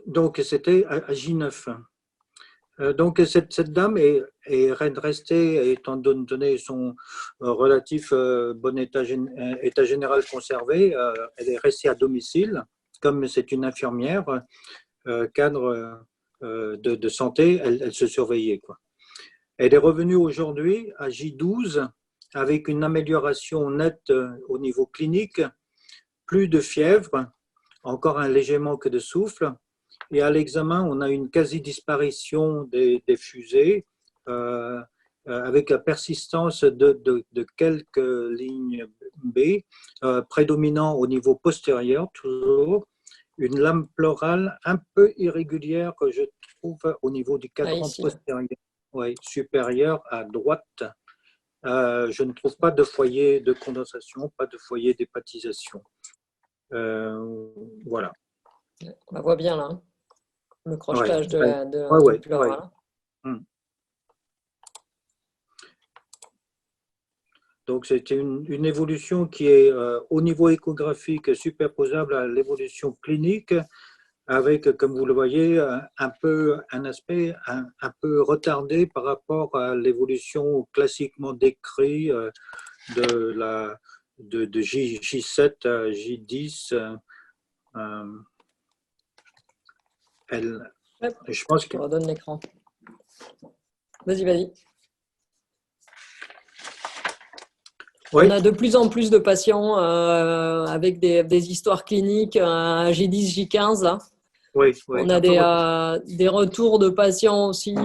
Donc, c'était à J9. Donc, cette dame est restée, étant donné son relatif bon état général conservé, elle est restée à domicile. Comme c'est une infirmière, cadre de santé, elle se surveillait, quoi. Elle est revenue aujourd'hui à J12 avec une amélioration nette au niveau clinique, plus de fièvre, encore un léger manque de souffle. Et à l'examen, on a une quasi-disparition des fusées avec la persistance de quelques lignes B, prédominant au niveau postérieur, toujours une lame pleurale un peu irrégulière que je trouve au niveau du cadran postérieur. Oui, supérieur à droite. Je ne trouve pas de foyer de condensation, pas de foyer d'hépatisation. Voilà. On la voit bien là, hein, le crochetage du pleural. Donc, c'est une évolution qui est au niveau échographique superposable à l'évolution clinique, avec, comme vous le voyez, un aspect un peu retardé par rapport à l'évolution classiquement décrite de J7 à J10. Je pense que... Je te redonne l'écran. Vas-y, vas-y. Oui, On a de plus en plus de patients avec des histoires cliniques J10, J15 là. oui, oui. On a Un peu des retours de patients aussi,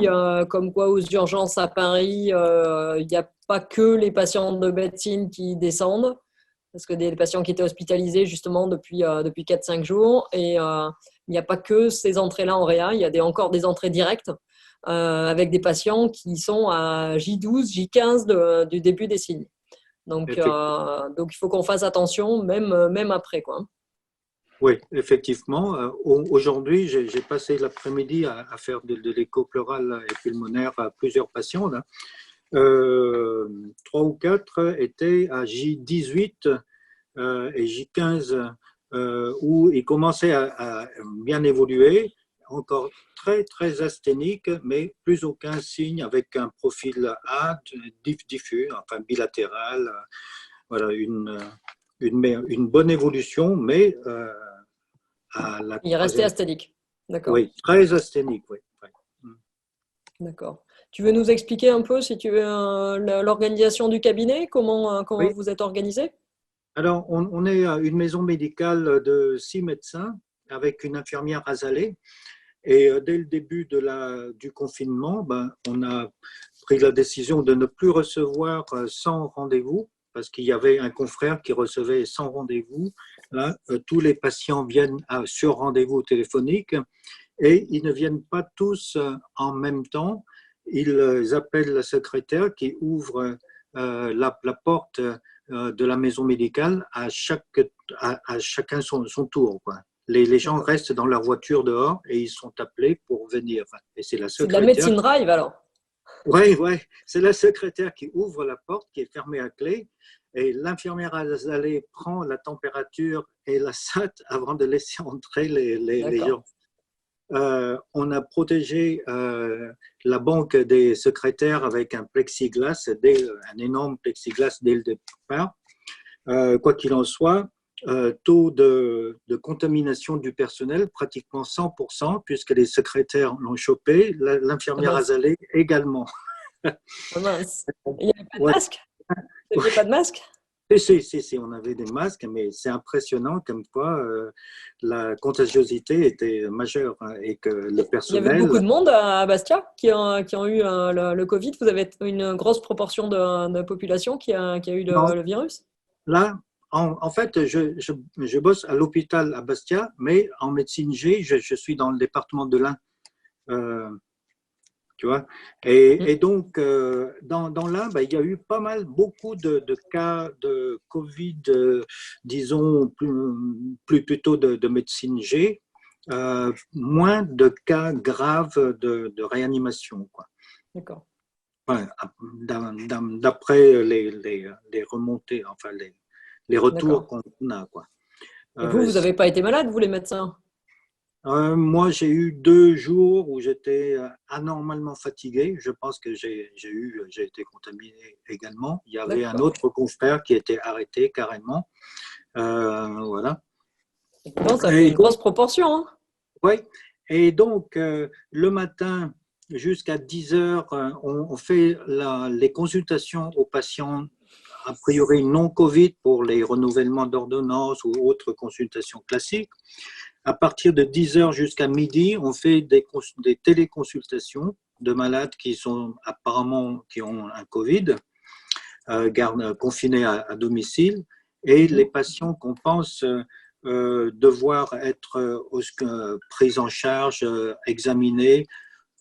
comme quoi aux urgences à Paris, il n'y a pas que les patients de médecine qui descendent, parce que des patients qui étaient hospitalisés justement depuis 4-5 jours. Et il n'y a pas que ces entrées-là en réa, il y a encore des entrées directes avec des patients qui sont à J12, J15 du début des signes. Donc il faut qu'on fasse attention, même après, quoi. Oui, effectivement. Aujourd'hui, j'ai passé l'après-midi à faire de l'écho pleural et pulmonaire à plusieurs patients. Là. 3 ou 4 étaient à J18 et J15 où ils commençaient à bien évoluer, encore très, très asthénique, mais plus aucun signe avec un profil A, diffus, enfin bilatéral. Voilà, une bonne évolution, mais à la Il est resté troisième. asthénique. D'accord. Oui, très asthénique, oui. D'accord. Tu veux nous expliquer un peu, si tu veux, l'organisation du cabinet, comment Oui. vous êtes organisé? Alors, on est une maison médicale de 6 médecins avec une infirmière azalée. Et dès le début du confinement, on a pris la décision de ne plus recevoir sans rendez-vous, parce qu'il y avait un confrère qui recevait sans rendez-vous. Là, tous les patients viennent sur rendez-vous téléphonique et ils ne viennent pas tous en même temps. Ils appellent la secrétaire qui ouvre la porte de la maison médicale à chacun son tour, quoi. Les gens restent dans leur voiture dehors et ils sont appelés pour venir. Et c'est la C'est de la secrétaire. médecine drive, alors? Oui, ouais. C'est la secrétaire qui ouvre la porte qui est fermée à clé et l'infirmière azalée prend la température et la SAT avant de laisser entrer les gens. On a protégé la banque des secrétaires avec un plexiglas, un énorme plexiglas dès le départ. Quoi qu'il en soit, taux de contamination du personnel pratiquement 100%, puisque les secrétaires l'ont chopé, l'infirmière azalée également. Ah mince. Il n'y avait pas de Ouais. masque? Vous n'aviez pas de masque? Si, on avait des masques, mais c'est impressionnant comme quoi la contagiosité était majeure et que le Il y avait personnel. beaucoup de monde à Bastia qui ont eu le Covid. Vous avez une grosse proportion de population qui a eu Non, le virus? là, en fait, je bosse à l'hôpital à Bastia, mais en médecine G, je suis dans le département de l'Ain. Euh, Tu vois. Et donc, dans l'Ain, il y a eu beaucoup de cas de Covid, disons, plutôt de médecine G, moins de cas graves de réanimation, quoi. D'accord. Enfin, d'après les remontées, enfin les retours D'accord. qu'on a, quoi. Et vous n'avez pas été malade, vous, les médecins? Moi, j'ai eu 2 jours où j'étais anormalement fatigué. Je pense que j'ai été contaminé également. Il y avait un D'accord. autre confrère qui était arrêté carrément. Voilà. Non, ça fait Et une donc, grosse proportion, hein? ouais. Et donc le matin jusqu'à 10 heures, on fait les consultations aux patients a priori non Covid pour les renouvellements d'ordonnances ou autres consultations classiques. À partir de 10 heures jusqu'à midi, on fait des téléconsultations de malades qui sont apparemment qui ont un Covid, confinés à domicile, et les patients qu'on pense devoir être pris en charge, examinés,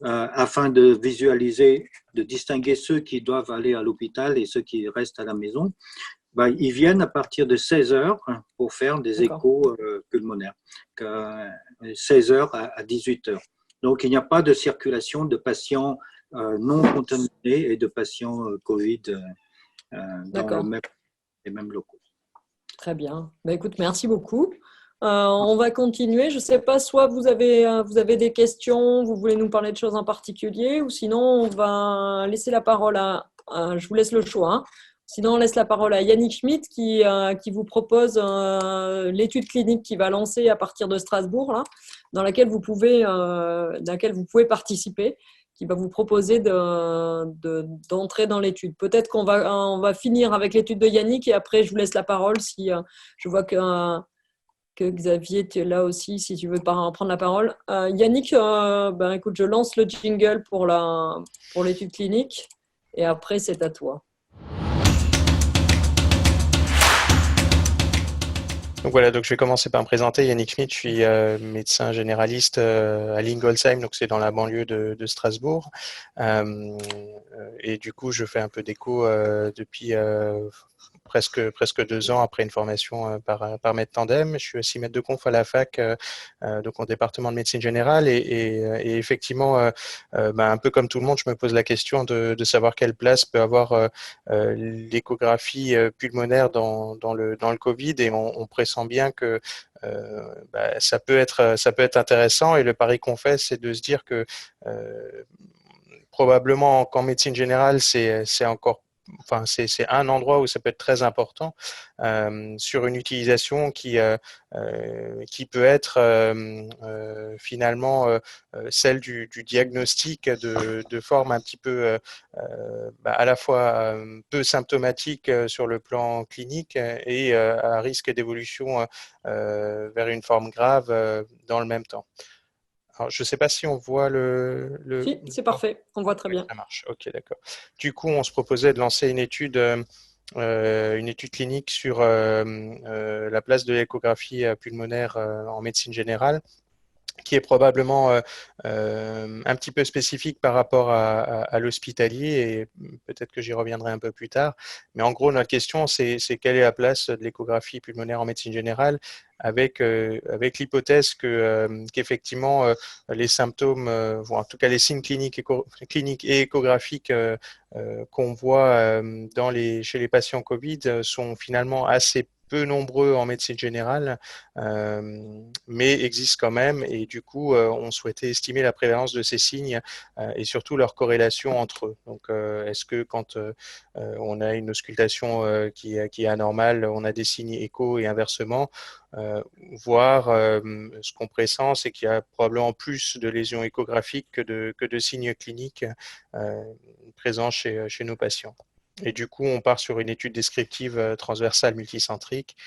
afin de visualiser, de distinguer ceux qui doivent aller à l'hôpital et ceux qui restent à la maison. Ils viennent à partir de 16 heures pour faire des échos pulmonaires, 16 heures à 18 heures. Donc, il n'y a pas de circulation de patients non contaminés et de patients Covid dans les mêmes locaux. Très bien. Écoute, merci beaucoup. On va continuer. Je ne sais pas, soit vous avez des questions, vous voulez nous parler de choses en particulier, ou sinon on va laisser la parole je vous laisse le choix, hein. Sinon, on laisse la parole à Yannick Schmitt qui vous propose l'étude clinique qui va lancer à partir de Strasbourg, là, dans laquelle vous pouvez participer, qui va vous proposer d'entrer dans l'étude. Peut-être on va finir avec l'étude de Yannick et après, je vous laisse la parole si je vois que Xavier, tu es là aussi, si tu veux prendre la parole. Yannick, écoute, je lance le jingle pour l'étude clinique et après, c'est à toi. Donc voilà, donc je vais commencer par me présenter. Yannick Schmidt, je suis médecin généraliste à Lingolsheim, donc c'est dans la banlieue de Strasbourg. Et du coup, je fais un peu d'écho depuis presque 2 ans après une formation par Maître Tandem. Je suis aussi maître de conf à la fac, donc au département de médecine générale. Et effectivement, un peu comme tout le monde, je me pose la question de savoir quelle place peut avoir l'échographie pulmonaire dans le Covid, et on pressent bien que ça peut être intéressant. Et le pari qu'on fait, c'est de se dire que probablement qu'en médecine générale, c'est un endroit où ça peut être très important sur une utilisation qui peut être finalement celle du diagnostic de forme un petit peu à la fois peu symptomatique sur le plan clinique et à risque d'évolution vers une forme grave dans le même temps. Alors, je ne sais pas si on voit Si, c'est parfait, on voit très bien. Ça marche, ok, d'accord. Du coup, on se proposait de lancer une étude clinique sur la place de l'échographie pulmonaire en médecine générale, qui est probablement un petit peu spécifique par rapport à l'hospitalier, et peut-être que j'y reviendrai un peu plus tard. Mais en gros, notre question, c'est quelle est la place de l'échographie pulmonaire en médecine générale, avec l'hypothèse qu'effectivement les symptômes, ou en tout cas les signes cliniques et échographiques qu'on voit chez les patients Covid sont finalement assez peu nombreux en médecine générale, mais existent quand même. Et du coup, on souhaitait estimer la prévalence de ces signes et surtout leur corrélation entre eux. Donc, est-ce que quand on a une auscultation qui est anormale, on a des signes échos, et inversement, voire ce qu'on pressent, c'est qu'il y a probablement plus de lésions échographiques que de signes cliniques présents chez nos patients. Et du coup, on part sur une étude descriptive transversale multicentrique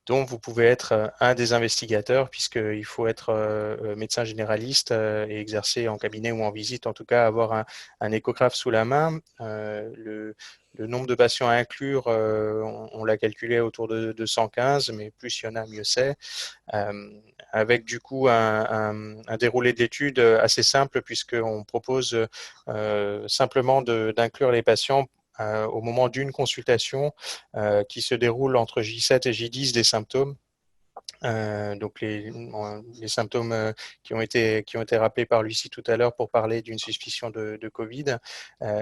dont vous pouvez être un des investigateurs, puisqu'il faut être médecin généraliste et exercer en cabinet ou en visite, en tout cas avoir un échographe sous la main. Le nombre de patients à inclure, on l'a calculé autour de 115, mais plus il y en a, mieux c'est. Avec du coup un déroulé de l'étude assez simple, puisqu'on propose simplement d'inclure les patients au moment d'une consultation qui se déroule entre J7 et J10 des symptômes. Donc les symptômes qui ont été rappelés par Lucie tout à l'heure pour parler d'une suspicion de Covid,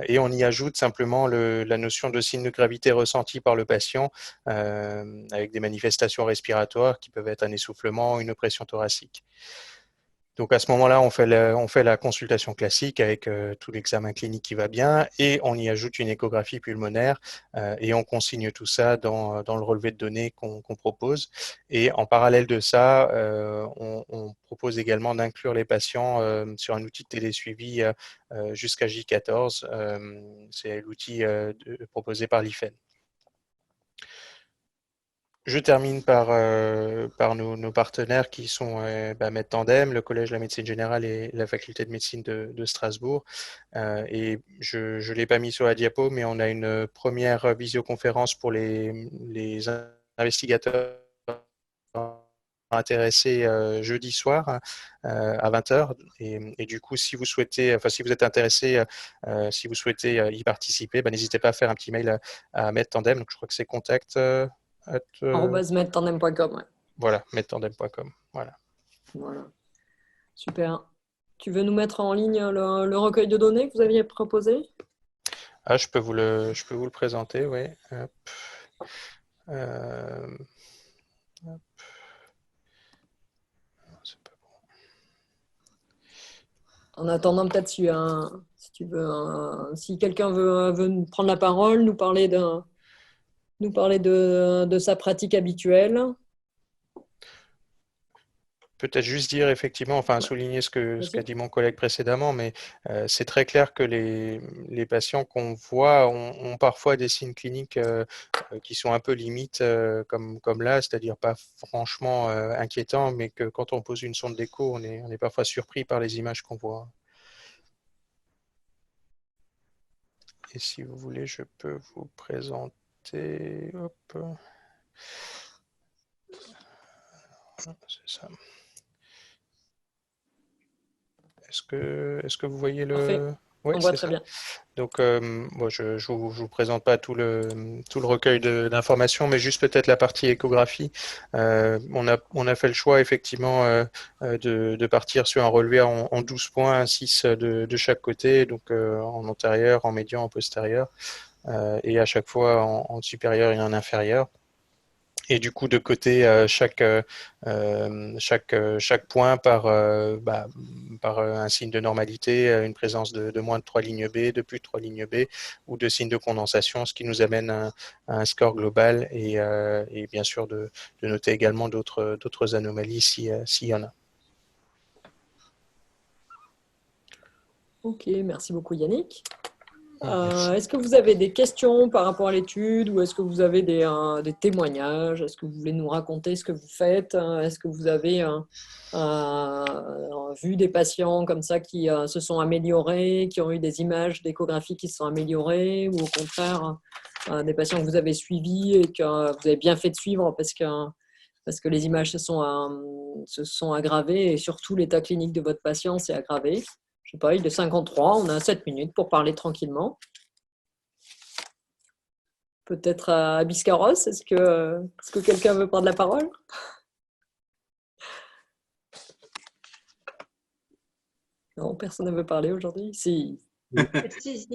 et on y ajoute simplement la notion de signe de gravité ressenti par le patient avec des manifestations respiratoires qui peuvent être un essoufflement, une oppression thoracique. Donc à ce moment-là, on fait la consultation classique avec tout l'examen clinique qui va bien, et on y ajoute une échographie pulmonaire et on consigne tout ça dans le relevé de données qu'on propose. Et en parallèle de ça, on propose également d'inclure les patients sur un outil de télésuivi jusqu'à J14. C'est l'outil proposé par l'IFEN. Je termine par nos partenaires qui sont Med Tandem, le Collège de la médecine générale et la faculté de médecine de Strasbourg. Et je ne l'ai pas mis sur la diapo, mais on a une première visioconférence pour les investigateurs intéressés jeudi soir à 20h. Et du coup, si vous êtes intéressé, si vous souhaitez y participer, n'hésitez pas à faire un petit mail à Med Tandem. Donc, je crois que c'est contact. @medtandem.com, ouais. Voilà, medtandem.com. Voilà. Super. Tu veux nous mettre en ligne le recueil de données que vous aviez proposé? Ah, je peux vous le présenter, oui. Hop. Hop. C'est pas bon. En attendant, peut-être si quelqu'un veut prendre la parole, nous parler de sa pratique habituelle. peut-être juste dire effectivement, enfin souligner ce qu'a Vas-y. dit mon collègue précédemment, mais c'est très clair que les patients qu'on voit ont parfois des signes cliniques qui sont un peu limites, comme là, c'est-à-dire pas franchement inquiétants, mais que quand on pose une sonde d'écho, on est parfois surpris par les images qu'on voit. Et si vous voulez, je peux vous présenter. Hop. C'est ça. Est-ce que vous voyez Parfait. le... Oui, On voit c'est très ça. bien. Donc, moi, je ne vous présente pas tout le recueil d'informations, mais juste peut-être la partie échographie. On a fait le choix, effectivement, de partir sur un relevé en 12 points, un 6 de chaque côté, donc en antérieur, en médian, en postérieur, et à chaque fois en supérieur et en inférieur. Et du coup, de côté chaque point par un signe de normalité, une présence de moins de 3 lignes B, de plus de 3 lignes B, ou de signes de condensation, ce qui nous amène à un score global et bien sûr de noter également d'autres anomalies s'il y en a. Ok, merci beaucoup Yannick. Merci. Est-ce que vous avez des questions par rapport à l'étude ou est-ce que vous avez des témoignages? Est-ce que vous voulez nous raconter ce que vous faites? Est-ce que vous avez vu des patients comme ça qui se sont améliorés, qui ont eu des images d'échographie qui se sont améliorées ou au contraire des patients que vous avez suivis et que vous avez bien fait de suivre parce que les images se sont aggravées et surtout l'état clinique de votre patient s'est aggravé? Je sais pas, il est 53, on a 7 minutes pour parler tranquillement. Peut-être à Biscarros, est-ce que quelqu'un veut prendre la parole? Non, personne ne veut parler aujourd'hui? Si. Si, si.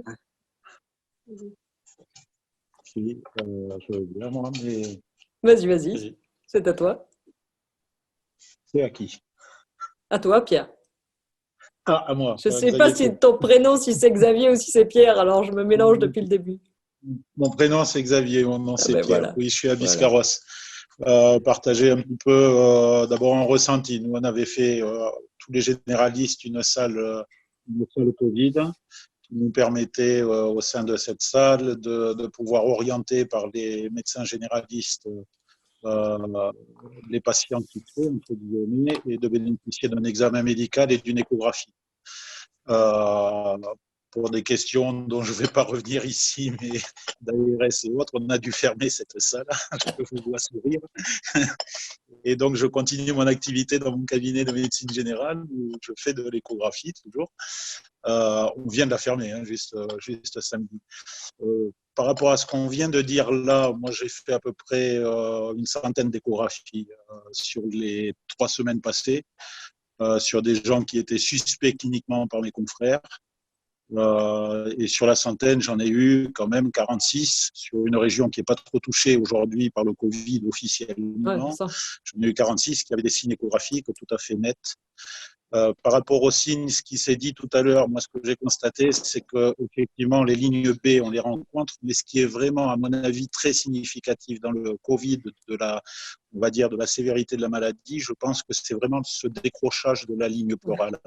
Si, je veux bien, moi, mais Vas-y, c'est à toi. c'est à qui? À toi, Pierre. Ah, à moi. Je ne sais pas si ton prénom, si c'est Xavier ou si c'est Pierre, alors je me mélange depuis le début. Mon prénom, c'est Xavier, mon nom, c'est ben Pierre. voilà. Oui, je suis à Voilà. Biscarrosse. Partager un petit peu, d'abord un ressenti. Nous, on avait fait, tous les généralistes, une salle Covid qui nous permettait, au sein de cette salle, de pouvoir orienter par les médecins généralistes les patients qui sont, entre guillemets, et de bénéficier d'un examen médical et d'une échographie. Pour des questions dont je ne vais pas revenir ici, mais d'ARS et autres, on a dû fermer cette salle. Je vous vois sourire. Et donc, je continue mon activité dans mon cabinet de médecine générale où je fais de l'échographie toujours. On vient de la fermer, hein, juste samedi. Par rapport à ce qu'on vient de dire là, moi j'ai fait à peu près une centaine d'échographies sur les 3 semaines passées, sur des gens qui étaient suspects cliniquement par mes confrères. Et sur la centaine, j'en ai eu quand même 46 sur une région qui n'est pas trop touchée aujourd'hui par le Covid officiellement. Ouais, j'en ai eu 46 qui avaient des signes échographiques tout à fait nets. Par rapport aux signes, ce qui s'est dit tout à l'heure, moi ce que j'ai constaté, c'est que effectivement les lignes B, on les rencontre, mais ce qui est vraiment, à mon avis, très significatif dans le Covid, on va dire de la sévérité de la maladie, je pense que c'est vraiment ce décrochage de la ligne pleurale.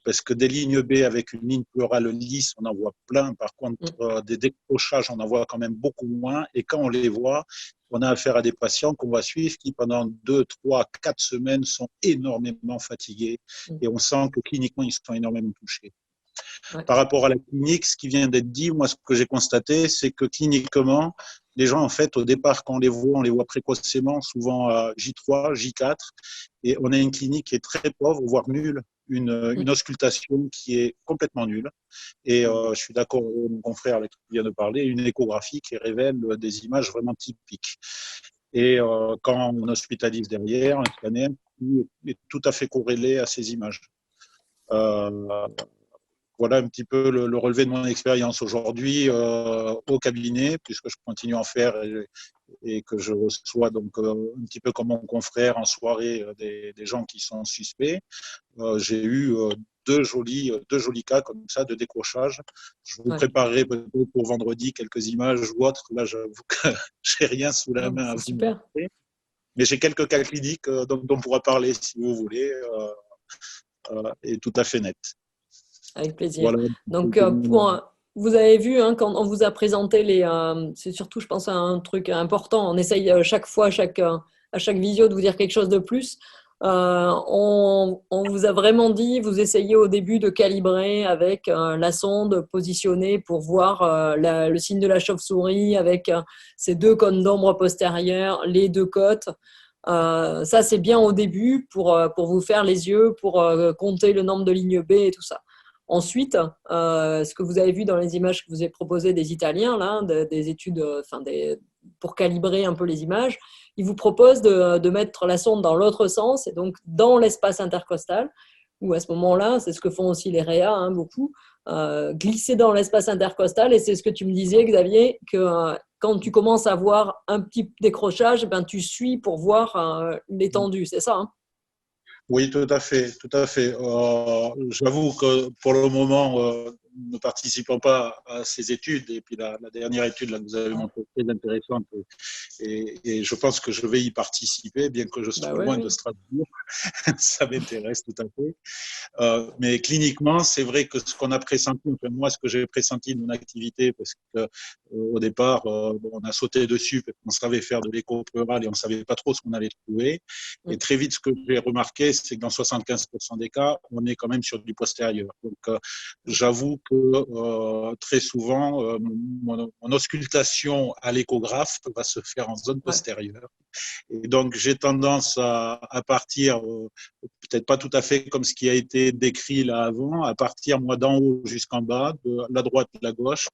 Parce que des lignes B avec une ligne pleurale lisse, on en voit plein. Par contre, des décrochages, on en voit quand même beaucoup moins. Et quand on les voit, on a affaire à des patients qu'on va suivre qui, pendant 2, 3, 4 semaines, sont énormément fatigués. Et on sent que cliniquement, ils sont énormément touchés. Ouais. Par rapport à la clinique, ce qui vient d'être dit, moi, ce que j'ai constaté, c'est que cliniquement, les gens, en fait, au départ, quand on les voit précocement, souvent à J3, J4, et on a une clinique qui est très pauvre, voire nulle, une auscultation qui est complètement nulle. Et je suis d'accord avec mon confrère qui vient de parler, une échographie qui révèle des images vraiment typiques. Et quand on hospitalise derrière, un scanner est tout à fait corrélé à ces images. Voilà un petit peu le relevé de mon expérience aujourd'hui au cabinet, puisque je continue à en faire et que je reçois donc un petit peu comme mon confrère en soirée des gens qui sont suspects. J'ai eu deux jolis cas comme ça de décrochage. Je vous préparerai peut-être pour vendredi quelques images ou autres. Là, j'avoue que j'ai rien sous la main à vous montrer. Mais j'ai quelques cas cliniques dont on pourra parler si vous voulez, et tout à fait net. Avec plaisir. Voilà. Donc, vous avez vu, hein, quand on vous a présenté c'est surtout, je pense, un truc important. On essaye chaque fois, à chaque visio, de vous dire quelque chose de plus. On vous a vraiment dit, vous essayez au début de calibrer avec la sonde positionnée pour voir le signe de la chauve-souris avec ces deux cônes d'ombre postérieures, les deux côtes. Ça, c'est bien au début pour vous faire les yeux, pour compter le nombre de lignes B et tout ça. Ensuite, ce que vous avez vu dans les images que vous avez proposées des Italiens, là, des études, pour calibrer un peu les images, ils vous proposent de mettre la sonde dans l'autre sens, et donc dans l'espace intercostal, où à ce moment-là, c'est ce que font aussi les réa, hein, beaucoup, glisser dans l'espace intercostal, et c'est ce que tu me disais, Xavier, que quand tu commences à voir un petit décrochage, ben, tu suis pour voir l'étendue, c'est ça, hein? Oui, tout à fait, tout à fait. J'avoue que pour le moment, ne participons pas à ces études. Et puis la dernière étude là, que vous avez montrée très intéressante. Et je pense que je vais y participer, bien que je sois loin de Strasbourg. Ça m'intéresse tout à fait. Mais cliniquement, c'est vrai que ce qu'on a pressenti, enfin moi, ce que j'ai pressenti de mon activité, parce que au départ, on a sauté dessus, parce qu'on savait faire de l'écho pleural et on savait pas trop ce qu'on allait trouver. Et très vite, ce que j'ai remarqué, c'est que dans 75% des cas, on est quand même sur du postérieur. Donc, j'avoue que très souvent, mon auscultation à l'échographe va se faire en zone postérieure. Et donc, j'ai tendance à partir, peut-être pas tout à fait comme ce qui a été décrit là avant, à partir, moi, d'en haut jusqu'en bas, de la droite et la gauche.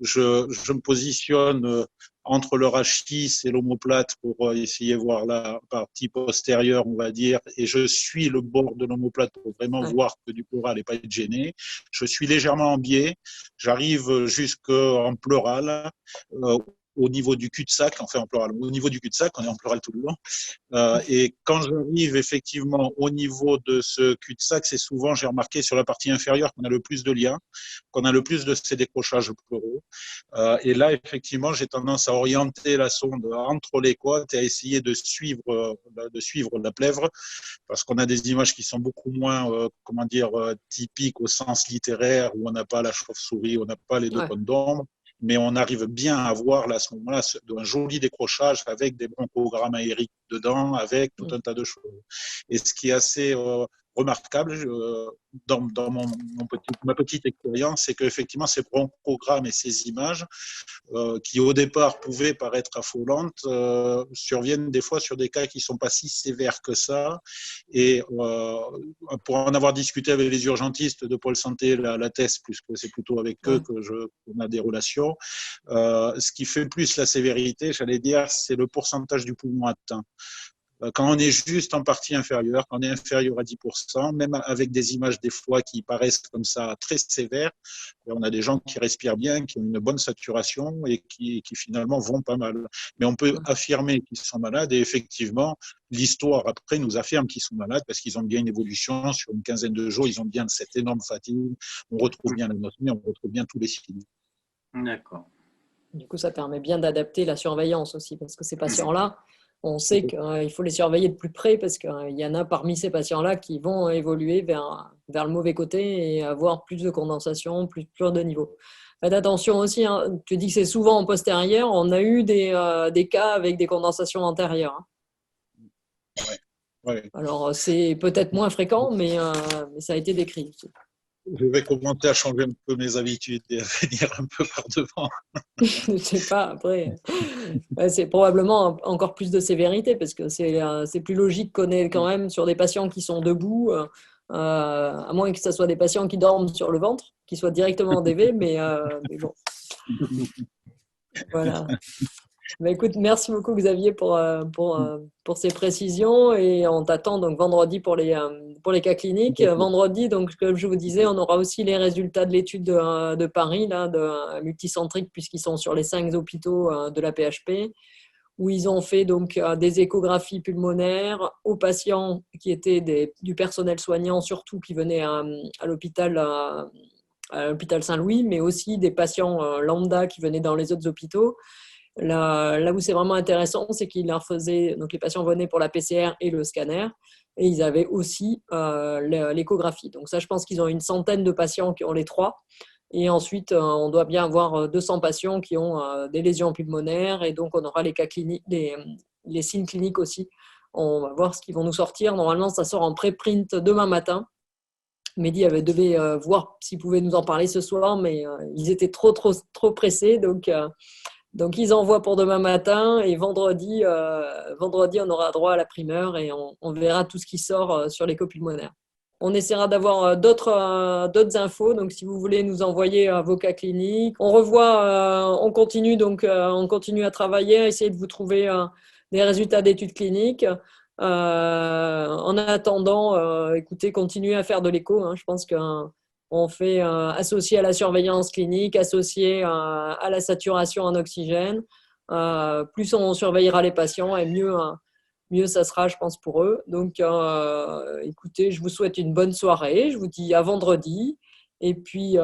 Je me positionne entre le rachis et l'omoplate pour essayer de voir la partie postérieure, on va dire, et je suis le bord de l'omoplate pour vraiment voir que du pleural n'est pas gêné. Je suis légèrement en biais, j'arrive jusqu'en pleural, au niveau du cul-de-sac, enfin en pleural, au niveau du cul-de-sac, on est en pleural tout le long. Et quand j'arrive effectivement au niveau de ce cul-de-sac, c'est souvent, j'ai remarqué, sur la partie inférieure qu'on a le plus de liens, qu'on a le plus de ces décrochages pleuraux. Et là, effectivement, j'ai tendance à orienter la sonde entre les côtes et à essayer de suivre la plèvre, parce qu'on a des images qui sont beaucoup moins, typiques au sens littéraire, où on n'a pas la chauve-souris, on n'a pas les deux cônes d'ombre. Mais on arrive bien à voir là, à ce moment-là un joli décrochage avec des bronchogrammes aériques dedans, avec tout un tas de choses. Et ce qui est assez remarquable dans ma petite expérience, c'est qu'effectivement, ces bronchogrammes et ces images, qui au départ pouvaient paraître affolantes, surviennent des fois sur des cas qui ne sont pas si sévères que ça. Et pour en avoir discuté avec les urgentistes de Pôle Santé, la thèse, puisque c'est plutôt avec eux qu'on a des relations, ce qui fait plus la sévérité, j'allais dire, c'est le pourcentage du poumon atteint. Quand on est juste en partie inférieure, quand on est inférieur à 10%, même avec des images des fois qui paraissent comme ça très sévères, on a des gens qui respirent bien, qui ont une bonne saturation et qui finalement vont pas mal. Mais on peut affirmer qu'ils sont malades et effectivement, l'histoire après nous affirme qu'ils sont malades parce qu'ils ont bien une évolution sur une quinzaine de jours, ils ont bien cette énorme fatigue, on retrouve bien l'anosmie, on retrouve bien tous les signes. D'accord. Du coup, ça permet bien d'adapter la surveillance aussi, parce que ces patients-là, on sait qu'il faut les surveiller de plus près parce qu'il y en a parmi ces patients-là qui vont évoluer vers le mauvais côté et avoir plus de condensation, plus de niveau. Faites attention aussi, hein, tu dis que c'est souvent en postérieur, on a eu des cas avec des condensations antérieures. Hein. Ouais. Alors, c'est peut-être moins fréquent, mais ça a été décrit aussi. Je vais commencer à changer un peu mes habitudes et à venir un peu par devant. Je ne sais pas, après, c'est probablement encore plus de sévérité parce que c'est plus logique qu'on ait quand même sur des patients qui sont debout, à moins que ce soit des patients qui dorment sur le ventre, qui soient directement en DV, mais bon. Voilà. Bah, écoute, merci beaucoup Xavier pour ces précisions et on t'attend donc vendredi pour les cas cliniques. Vendredi, donc comme je vous disais, on aura aussi les résultats de l'étude de Paris, là, de multicentrique, puisqu'ils sont sur les 5 hôpitaux de la PHP, où ils ont fait donc des échographies pulmonaires aux patients qui étaient du personnel soignant, surtout qui venaient à l'hôpital Saint-Louis, mais aussi des patients lambda qui venaient dans les autres hôpitaux. Là où c'est vraiment intéressant, c'est qu'ils leur faisaient, donc les patients venaient pour la PCR et le scanner, et ils avaient aussi l'échographie. Donc ça, je pense qu'ils ont une centaine de patients qui ont les trois. Et ensuite, on doit bien avoir 200 patients qui ont des lésions pulmonaires, et donc on aura les cas cliniques, les signes cliniques aussi. On va voir ce qu'ils vont nous sortir. Normalement, ça sort en préprint demain matin. Mehdi devait voir s'il pouvait nous en parler ce soir, mais ils étaient trop pressés. Donc, ils envoient pour demain matin, et vendredi, on aura droit à la primeur et on verra tout ce qui sort sur l'écho pulmonaire. On essaiera d'avoir d'autres infos. Donc, si vous voulez nous envoyer vos cas cliniques, on revoit, on continue à travailler, à essayer de vous trouver des résultats d'études cliniques. En attendant, écoutez, continuez à faire de l'écho. Je pense qu'on fait associé à la surveillance clinique, associé à la saturation en oxygène. Plus on surveillera les patients, et mieux ça sera, je pense, pour eux. Donc, écoutez, je vous souhaite une bonne soirée. Je vous dis à vendredi. Et puis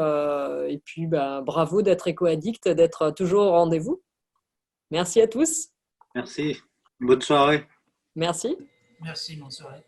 bravo d'être éco-addict, d'être toujours au rendez-vous. Merci à tous. Merci. Bonne soirée. Merci. Merci, bonne soirée.